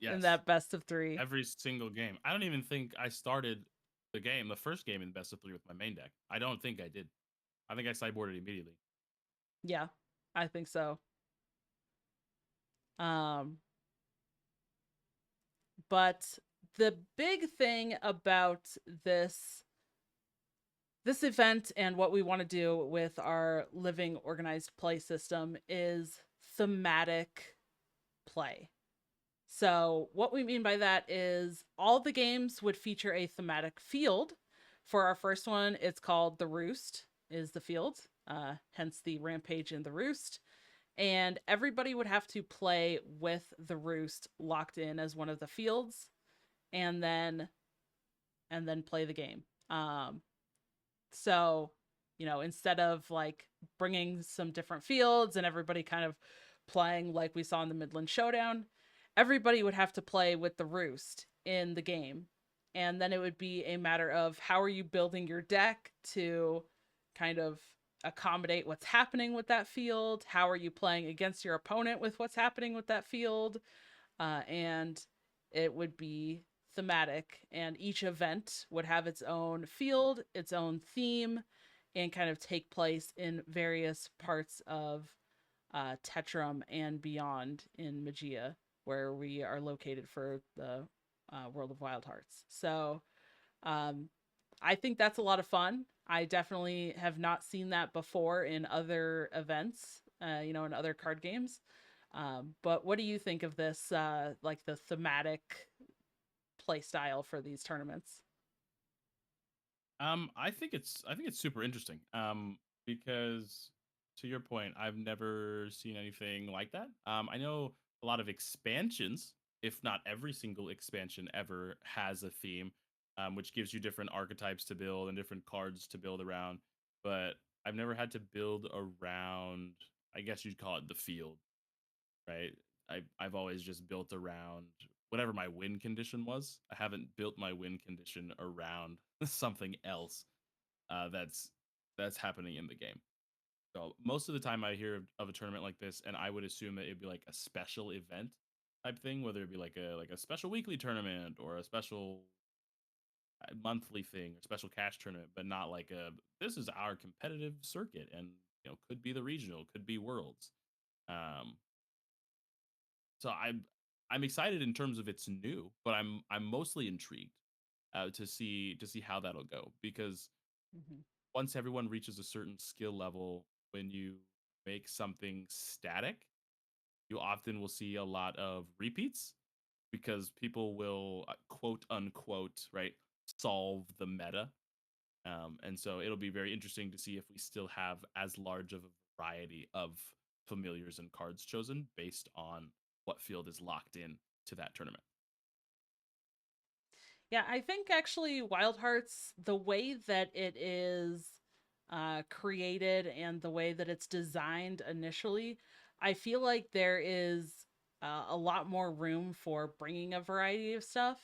B: Yes,
A: that best of three.
B: every single game. I don't even think I started the first game in best of three with my main deck. I don't think I did. I think I sideboarded immediately.
A: Yeah, I think so. Um, but the big thing about this this event and what we want to do with our living organized play system is thematic play. So, what we mean by that is all the games would feature a thematic field. For our first one, it's called The Roost, is the field, hence the Rampage in the Roost. And everybody would have to play with the Roost locked in as one of the fields, and then play the game. So, instead of like bringing some different fields and everybody kind of playing like we saw in the Midland Showdown, everybody would have to play with the Roost in the game. And then it would be a matter of how are you building your deck to kind of accommodate what's happening with that field? How are you playing against your opponent with what's happening with that field? And it would be thematic, and each event would have its own field, its own theme, and kind of take place in various parts of Tetrum and beyond in Magia, where we are located for the World of Wildhearts. So um, I think that's a lot of fun. I definitely have not seen that before in other events, in other card games. But what do you think of this, like the thematic play style for these tournaments?
B: I think it's super interesting. Because to your point, I've never seen anything like that. I know a lot of expansions, if not every single expansion ever has a theme, which gives you different archetypes to build and different cards to build around. But I've never had to build around. I guess you'd call it the field, right? I've always just built around whatever my win condition was. I haven't built my win condition around something else that's happening in the game. So most of the time I hear of a tournament like this, and I would assume that it'd be like a special event type thing, whether it be like a special weekly tournament or a special monthly thing or special cash tournament, but not like a this is our competitive circuit, and could be the regional, could be worlds. Um, so I'm excited in terms of it's new, but I'm mostly intrigued to see how that'll go because
A: Mm-hmm.
B: once everyone reaches a certain skill level, when you make something static, you often will see a lot of repeats because people will quote unquote right solve the meta, and so it'll be very interesting to see if we still have as large of a variety of familiars and cards chosen based on what field is locked in to that tournament.
A: Yeah, I think actually Wild Hearts, the way that it is created and the way that it's designed initially, I feel like there is a lot more room for bringing a variety of stuff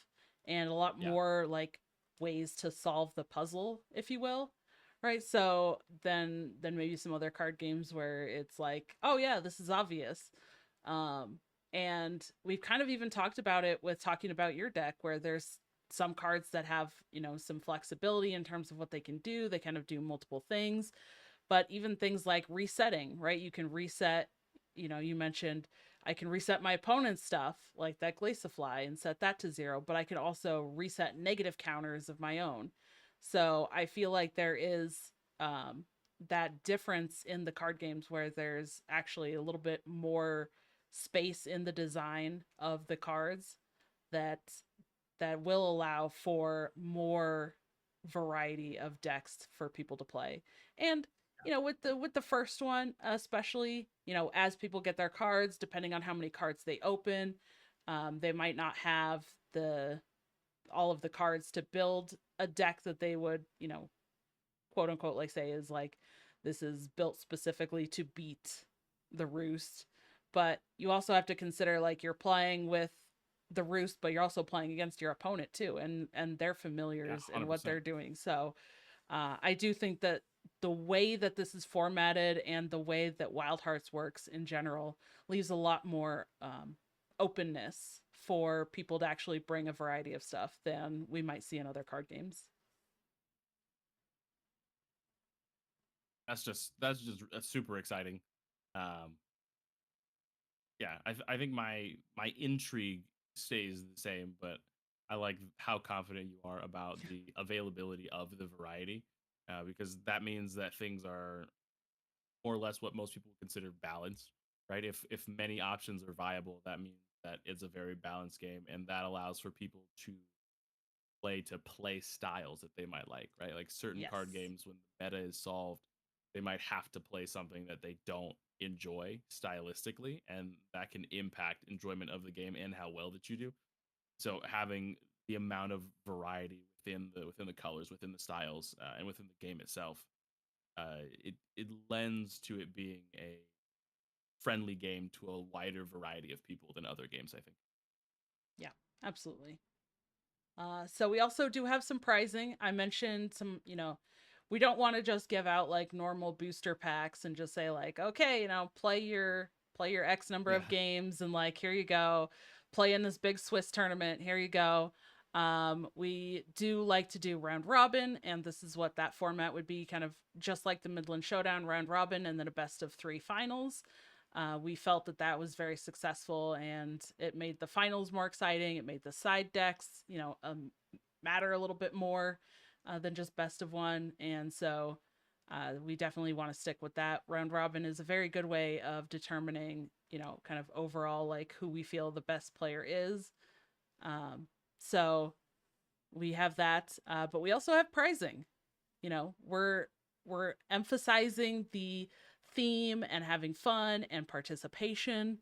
A: and a lot
B: Yeah,
A: more like ways to solve the puzzle, if you will. Right? So then maybe some other card games where it's like, oh yeah, this is obvious. Um and we've kind of even talked about it with talking about your deck where there's some cards that have some flexibility in terms of what they can do. They kind of do multiple things, but even things like resetting, right? You can reset, you mentioned I can reset my opponent's stuff like that Glaciafly and set that to 0, but I can also reset negative counters of my own. So I feel like there is um, that difference in the card games where there's actually a little bit more space in the design of the cards that will allow for more variety of decks for people to play. And with the first one, especially, as people get their cards, depending on how many cards they open, they might not have the all of the cards to build a deck that they would, quote unquote, like say is like this is built specifically to beat the Roost. But you also have to consider like you're playing with the Roost, but you're also playing against your opponent too, and their
B: yeah,
A: familiars and what
B: 100%.
A: they're doing. So I do think that the way that this is formatted and the way that Wild Hearts works in general leaves a lot more openness for people to actually bring a variety of stuff than we might see in other card games.
B: That's super exciting. Um, yeah, I think my intrigue stays the same, but I like how confident you are about the availability of the variety, because that means that things are more or less what most people consider balanced, right? If many options are viable, that means that it's a very balanced game, and that allows for people to play styles that they might like, right? Like certain
A: Yes.
B: card games, when the meta is solved, they might have to play something that they don't enjoy stylistically, and that can impact enjoyment of the game and how well that you do. So having the amount of variety within the colors, within the styles, and within the game itself, it lends to it being a friendly game to a wider variety of people than other games, I think.
A: Yeah, absolutely. So we also do have some pricing. I mentioned some, we don't want to just give out like normal booster packs and just say like, okay, play your X number
B: Yeah,
A: of games and like here you go, play in this big Swiss tournament. Here you go. We do like to do round robin, and this is what that format would be, kind of just like the Midland Showdown round robin, and then a best of three finals. We felt that that was very successful, and it made the finals more exciting. It made the side decks, matter a little bit more than just best of one. And so we definitely want to stick with that. Round robin is a very good way of determining, kind of overall like who we feel the best player is. So we have that, but we also have pricing. We're emphasizing the theme and having fun and participation.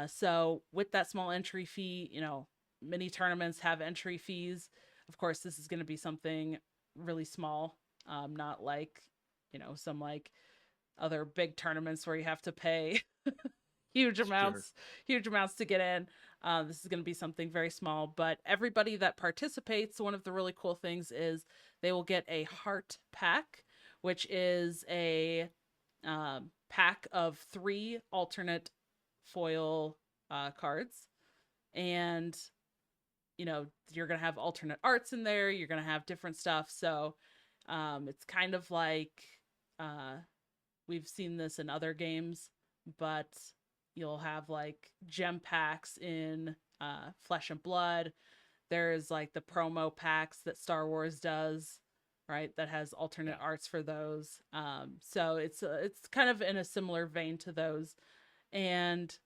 A: So with that small entry fee, many tournaments have entry fees. Of course, this is going to be something really small, not like some like other big tournaments where you have to pay huge
B: sure.
A: amounts, huge amounts to get in. This is going to be something very small, but everybody that participates, one of the really cool things is they will get a heart pack, which is a pack of 3 alternate foil cards. And, you're going to have alternate arts in there. You're going to have different stuff. So it's kind of like uh, we've seen this in other games, but you'll have like gem packs in Flesh and Blood. There's like the promo packs that Star Wars does, right? That has alternate
B: Yeah.
A: arts for those. So it's kind of in a similar vein to those. And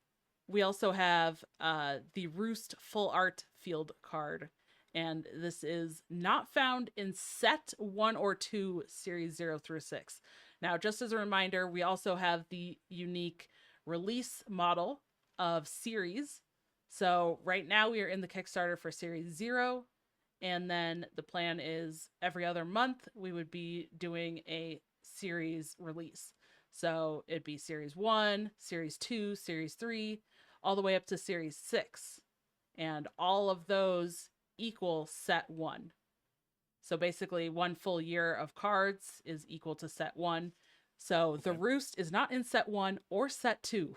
A: we also have the Roost Full Art Field card. And this is not found in set 1 or 2, series 0 through 6. Now, just as a reminder, we also have the unique release model of series. So, right now, we are in the Kickstarter for series 0. And then the plan is every other month, we would be doing a series release. So, it'd be series 1, series 2, series 3, all the way up to series 6. And all of those equal set 1. So basically, 1 full year of cards is equal to set 1. So the
B: Okay.
A: Roost is not in set 1 or set 2.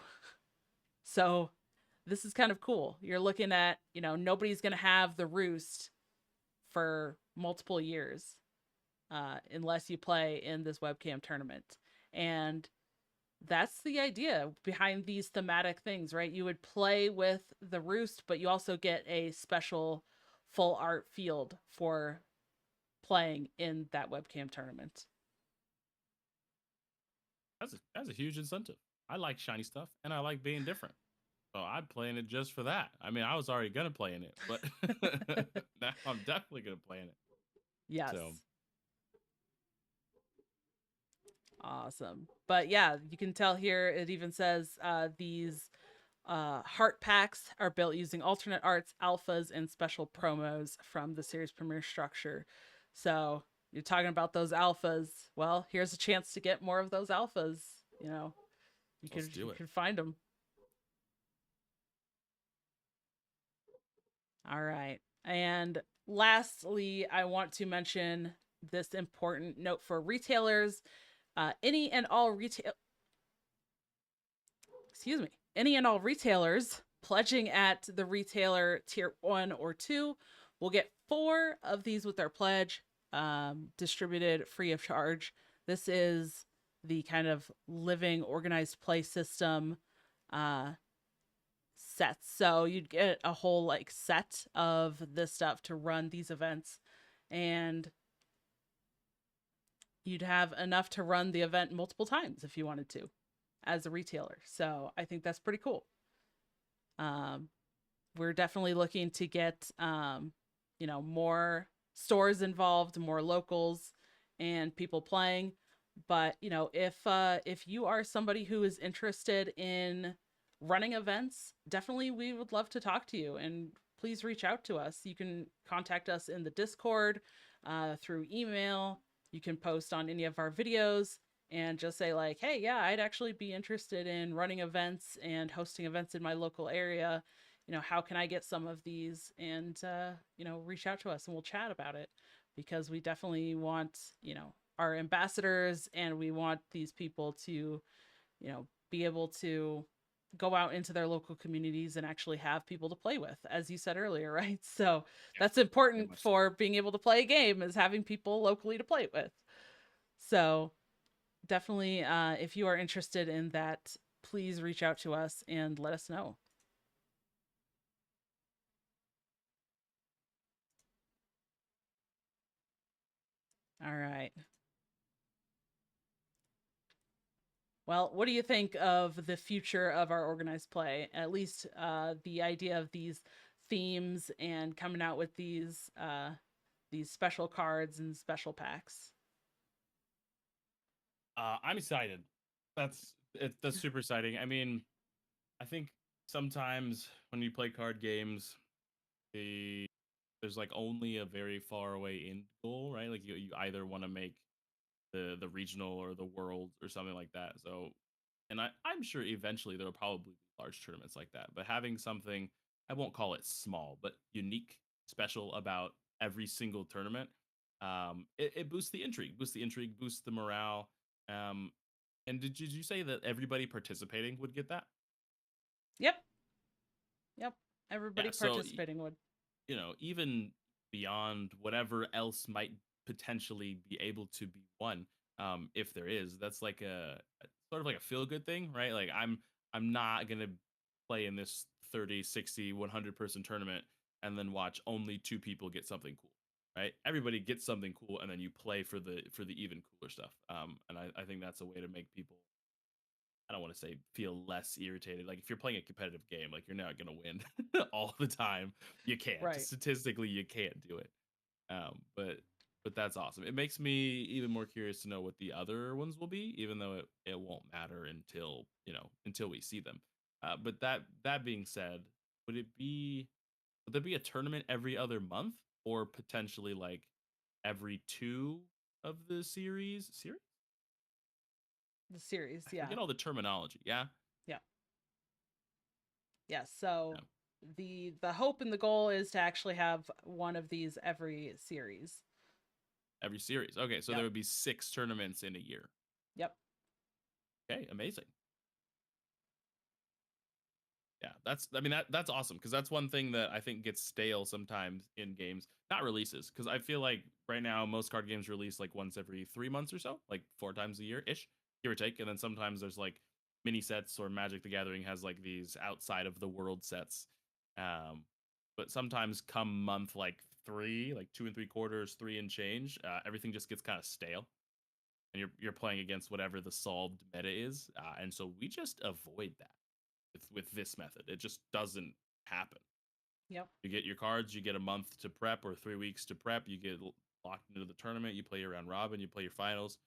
A: So this is kind of cool. You're looking at, nobody's going to have the Roost for multiple years unless you play in this webcam tournament. And that's the idea behind these thematic things, right? You would play with the Roost, but you also get a special full art field for playing in that webcam tournament.
B: That's a huge incentive. I like shiny stuff, and I like being different. So I'm playing it just for that. I mean, I was already gonna play in it, but now I'm definitely gonna play in it.
A: Yes.
B: So
A: Awesome. But yeah, you can tell here it even says these heart packs are built using alternate arts, alphas, and special promos from the series premiere structure. So you're talking about those alphas. Well, here's a chance to get more of those alphas. You know, you
B: let's
A: could you
B: do it.
A: could find them. All right. And lastly, I want to mention this important note for retailers. Any and all retail, excuse me, any and all retailers pledging at the retailer tier 1 or 2 will get 4 of these with their pledge, distributed free of charge. This is the kind of living organized play system uh, sets. So you'd get a whole like set of this stuff to run these events, and you'd have enough to run the event multiple times if you wanted to as a retailer. So I think that's pretty cool. Um, we're definitely looking to get more stores involved, more locals, and people playing. But if you are somebody who is interested in running events, definitely we would love to talk to you, and please reach out to us. You can contact us in the Discord, through email. You can post on any of our videos and just say like, hey, yeah, I'd actually be interested in running events and hosting events in my local area. How can I get some of these? And reach out to us and we'll chat about it, because we definitely want our ambassadors, and we want these people to be able to go out into their local communities and actually have people to play with, as you said earlier, right? So
B: Yeah,
A: that's
B: very
A: important
B: much so.
A: for being able to play a game, is having people locally to play with. So definitely, if you are interested in that, please reach out to us and let us know. All right. Well, what do you think of the future of our organized play? At least the idea of these themes and coming out with these special cards and special packs.
B: I'm excited. That's super exciting. I mean, I think sometimes when you play card games, the there's like only a very far away end goal, right? Like you either want to make the regional or the world or something like that. So, and I'm sure eventually there will probably be large tournaments like that. But having something, I won't call it small, but unique, special about every single tournament, it boosts the intrigue, boosts the morale. Um, and did you say that everybody participating would get that?
A: Yep, yep.
B: Yeah.
A: Everybody
B: So
A: participating would.
B: even beyond whatever else might potentially be able to be won, if there is, that's like a sort of like a feel good thing, right? Like I'm not gonna play in this 30, 60, 100 person tournament and then watch only 2 people get something cool, right? Everybody gets something cool, and then you play for the even cooler stuff. And I think that's a way to make people, I don't want to say feel less irritated. Like if you're playing a competitive game, like you're not gonna win all the time. You can't.
A: Right.
B: Statistically, you can't do it. But that's awesome. It makes me even more curious to know what the other ones will be, even though it won't matter until until we see them. But that being said, would it be would there be a tournament every other month, or potentially like every two of the series?
A: The series,
B: I
A: yeah.
B: forget all the terminology. Yeah,
A: Yeah. Yeah. So
B: yeah.
A: the hope and the goal is to actually have one of these every series.
B: Every series. Okay, so there
A: Yep.
B: would be 6 tournaments in a year.
A: Yep.
B: Okay, amazing. Yeah, that's awesome, because that's one thing that I think gets stale sometimes in games, not releases, because I feel like right now most card games release like once every 3 months or so, like 4 times a year ish, give or take, and then sometimes there's like mini sets, or Magic the Gathering has like these outside of the world sets, um, but sometimes come month like three, like 2 3/4, three and change, everything just gets kind of stale, and you're playing against whatever the solved meta is, and so we just avoid that with this method. It just doesn't happen.
A: Yep.
B: You get your cards, you get a month to prep or 3 weeks to prep. You get locked into the tournament. You play your round robin. You play your finals.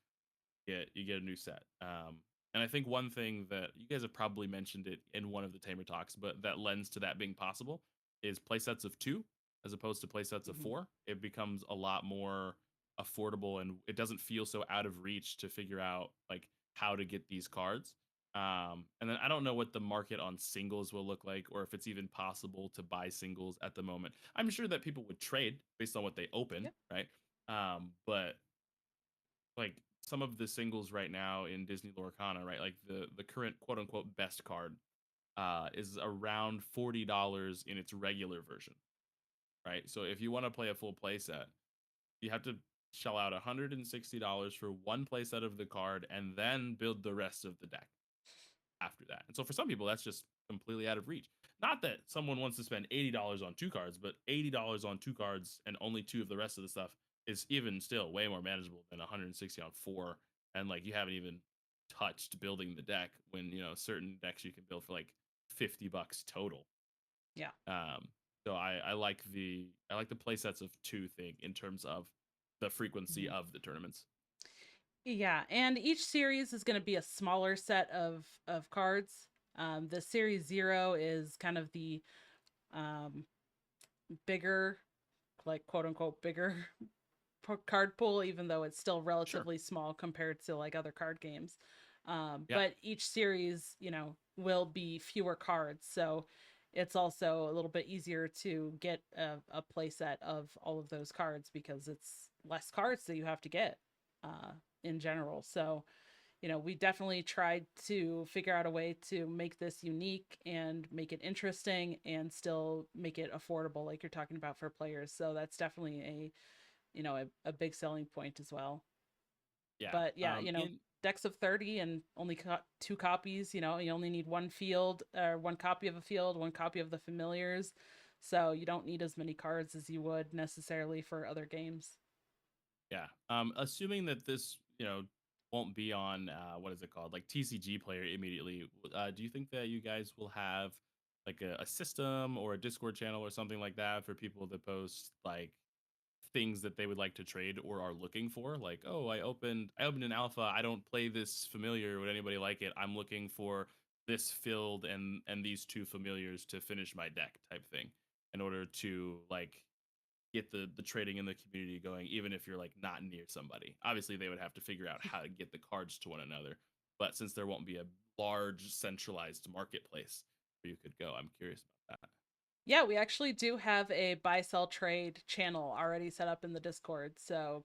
B: You get a new set. And I think one thing that you guys have probably mentioned it in one of the Tamer talks, but that lends to that being possible, is playsets of two as opposed to playsets of
A: Hmm.
B: four. It becomes a lot more affordable, and it doesn't feel so out of reach to figure out like how to get these cards. And then I don't know what the market on singles will look like, or if it's even possible to buy singles at the moment. I'm sure that people would trade based on what they open,
A: Yep.
B: right? But like some of the singles right now in Disney Lorcana, right? Like the current quote unquote best card is around $40 in its regular version, right? So if you want to play a full playset, you have to shell out $160 for one playset of the card and then build the rest of the deck after that. And so for some people, that's just completely out of reach. Not that someone wants to spend $80 on two cards, but $80 on two cards and only two of the rest of the stuff is even still way more manageable than 160 on four. And like you haven't even touched building the deck when certain decks you can build for like $50 total.
A: Yeah.
B: Um, so I like the play sets of two thing in terms of the frequency
A: Mhm.
B: of the tournaments.
A: Yeah, and each series is going to be a smaller set of cards. The series 0 is kind of the um, bigger, like quote unquote bigger card pool, even though it's still
B: Sure.
A: relatively small compared to like other card games.
B: Yeah.
A: But each series, will be fewer cards, so it's also a little bit easier to get a play set of all of those cards because it's less cards that you have to get uh, in general. So we definitely tried to figure out a way to make this unique and make it interesting and still make it affordable, like you're talking about for players. So that's definitely a big selling point as well.
B: Yeah.
A: But yeah,
B: In
A: decks of 30 and only two copies, you only need one field or one copy of a field, one copy of the familiars. So you don't need as many cards as you would necessarily for other games.
B: Yeah. Assuming that this, won't be on what is it called? Like TCG player immediately. Do you think that you guys will have like a system or a Discord channel or something like that for people that post like things that they would like to trade or are looking for? Like, oh, I opened an alpha. I don't play this familiar. Would anybody like it? I'm looking for this filled and these two familiars to finish my deck type thing in order to like get the trading in the community going, even if you're like not near somebody. Obviously, they would have to figure out how to get the cards to one another. But since there won't be a large centralized marketplace where you could go, I'm curious about that.
A: Yeah, we actually do have a buy sell trade channel already set up in the Discord. So,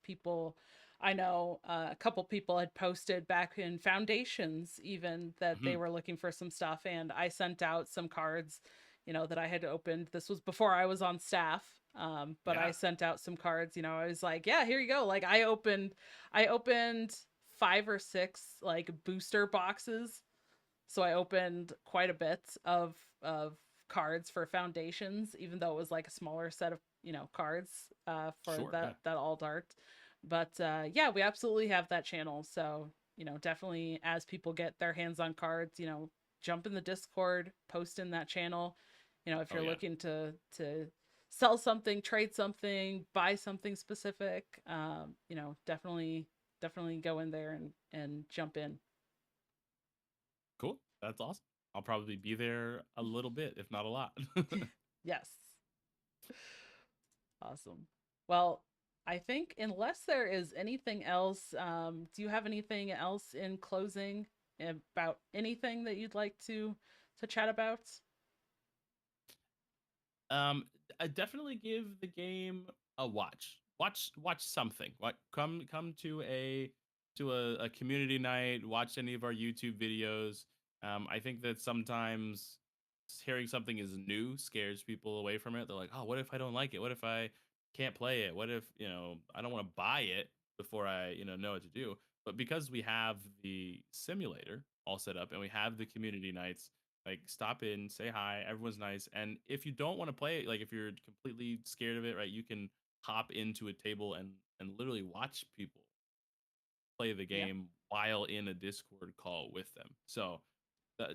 A: people, I know a couple people had posted back in Foundations even that they
B: Hmm.
A: were looking for some stuff, and I sent out some cards, that I had opened. This was before I was on staff. But I
B: Yeah,
A: sent out some cards, I was like, yeah, here you go. Like I opened five or six like booster boxes, so I opened quite a bit of cards for Foundations, even though it was like a smaller set of cards for
B: sure. Yeah.
A: that alt art. But yeah, we absolutely have that channel. So definitely as people get their hands on cards, jump in the Discord, post in that channel. If
B: Oh
A: you're
B: yeah.
A: looking to sell something, trade something, buy something specific, definitely go in there and jump in.
B: Cool. That's awesome. I'll probably be there a little bit, if not a lot.
A: Yes. Awesome. Well, I think unless there is anything else, do you have anything else in closing about anything that you'd like to chat about?
B: I definitely give the game a watch. Watch something. What come to a community night. Watch any of our YouTube videos. I think that sometimes hearing something is new scares people away from it. They're like, oh, what if I don't like it? What if I can't play it? What if I don't want to buy it before I know what to do? But because we have the simulator all set up and we have the community nights, like stop in, say hi, everyone's nice. And if you don't want to play it, like if you're completely scared of it, right, you can hop into a table and literally watch people play the
A: Yeah.
B: game while in a Discord call with them. So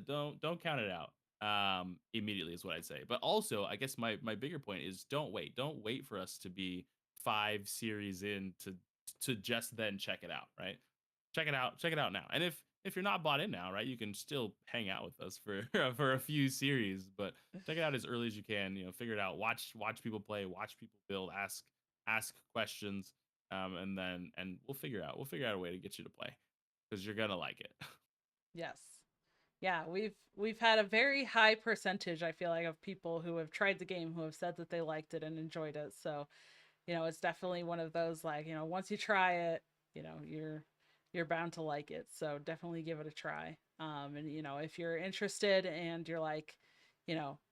B: don't count it out immediately is what I'd say. But also, I guess my bigger point is don't wait. Don't wait for us to be 5 series in to just then check it out, right? Check it out now. And if you're not bought in now, right, you can still hang out with us for for a few series, but check it out as early as you can. Figure it out. Watch people play. Watch people build. Ask questions, and we'll figure out a way to get you to play because you're gonna like it.
A: Yes. Yeah, we've had a very high percentage, I feel like, of people who have tried the game who have said that they liked it and enjoyed it. So it's definitely one of those, like, once you try it, you're bound to like it. So definitely give it a try. And if you're interested and you're like,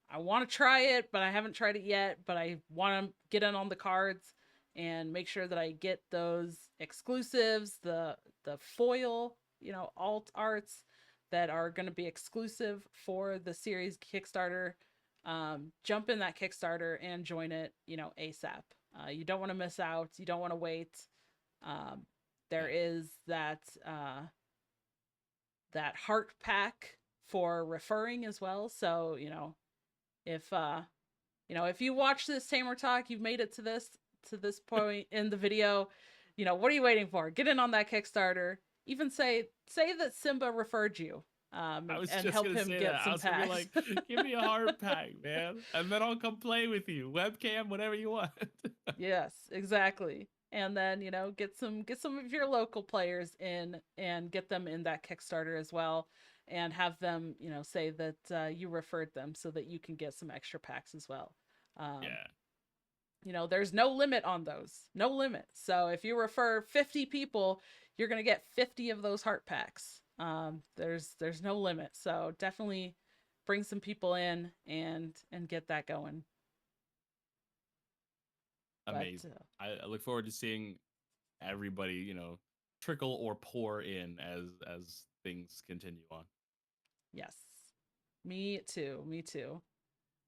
A: I want to try it, but I haven't tried it yet, but I want to get in on the cards and make sure that I get those exclusives, the foil, alt arts that are going to be exclusive for the series Kickstarter. Jump in that Kickstarter and join it, ASAP. You don't want to miss out. You don't want to wait. Um, there
B: Yeah.
A: is that heart pack for referring as well. So if if you watch this Tamer talk, you've made it to this point in the video. What are you waiting for? Get in on that Kickstarter. Even say that Simba referred you,
B: I was
A: and
B: just
A: help
B: gonna
A: him
B: say
A: get
B: that. I
A: some
B: was gonna be
A: packs.
B: like, give me a hard pack, man, and then I'll come play with you, webcam, whatever you want.
A: Yes, exactly. And then, get some of your local players in and get them in that Kickstarter as well, and have them, say that you referred them so that you can get some extra packs as well. Um,
B: Yeah,
A: there's no limit on those. No limit. So if you refer 50 people, you're going to get 50 of those heart packs. There's no limit. So definitely bring some people in and get that going. But
B: amazing. I look forward to seeing everybody, trickle or pour in as things continue on.
A: yes. Me too. Me too.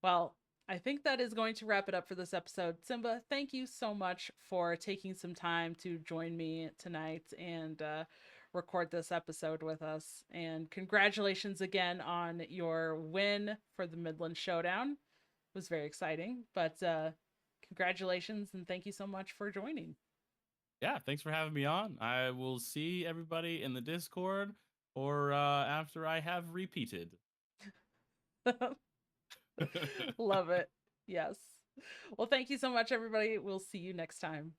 A: Well, I think that is going to wrap it up for this episode. Simba, thank you so much for taking some time to join me tonight and record this episode with us. And congratulations again on your win for the Midland Showdown. It was very exciting, but congratulations and thank you so much for joining.
B: Yeah, thanks for having me on. I will see everybody in the Discord or after I have repeated.
A: Love it. Yes. Well, thank you so much, everybody. We'll see you next time.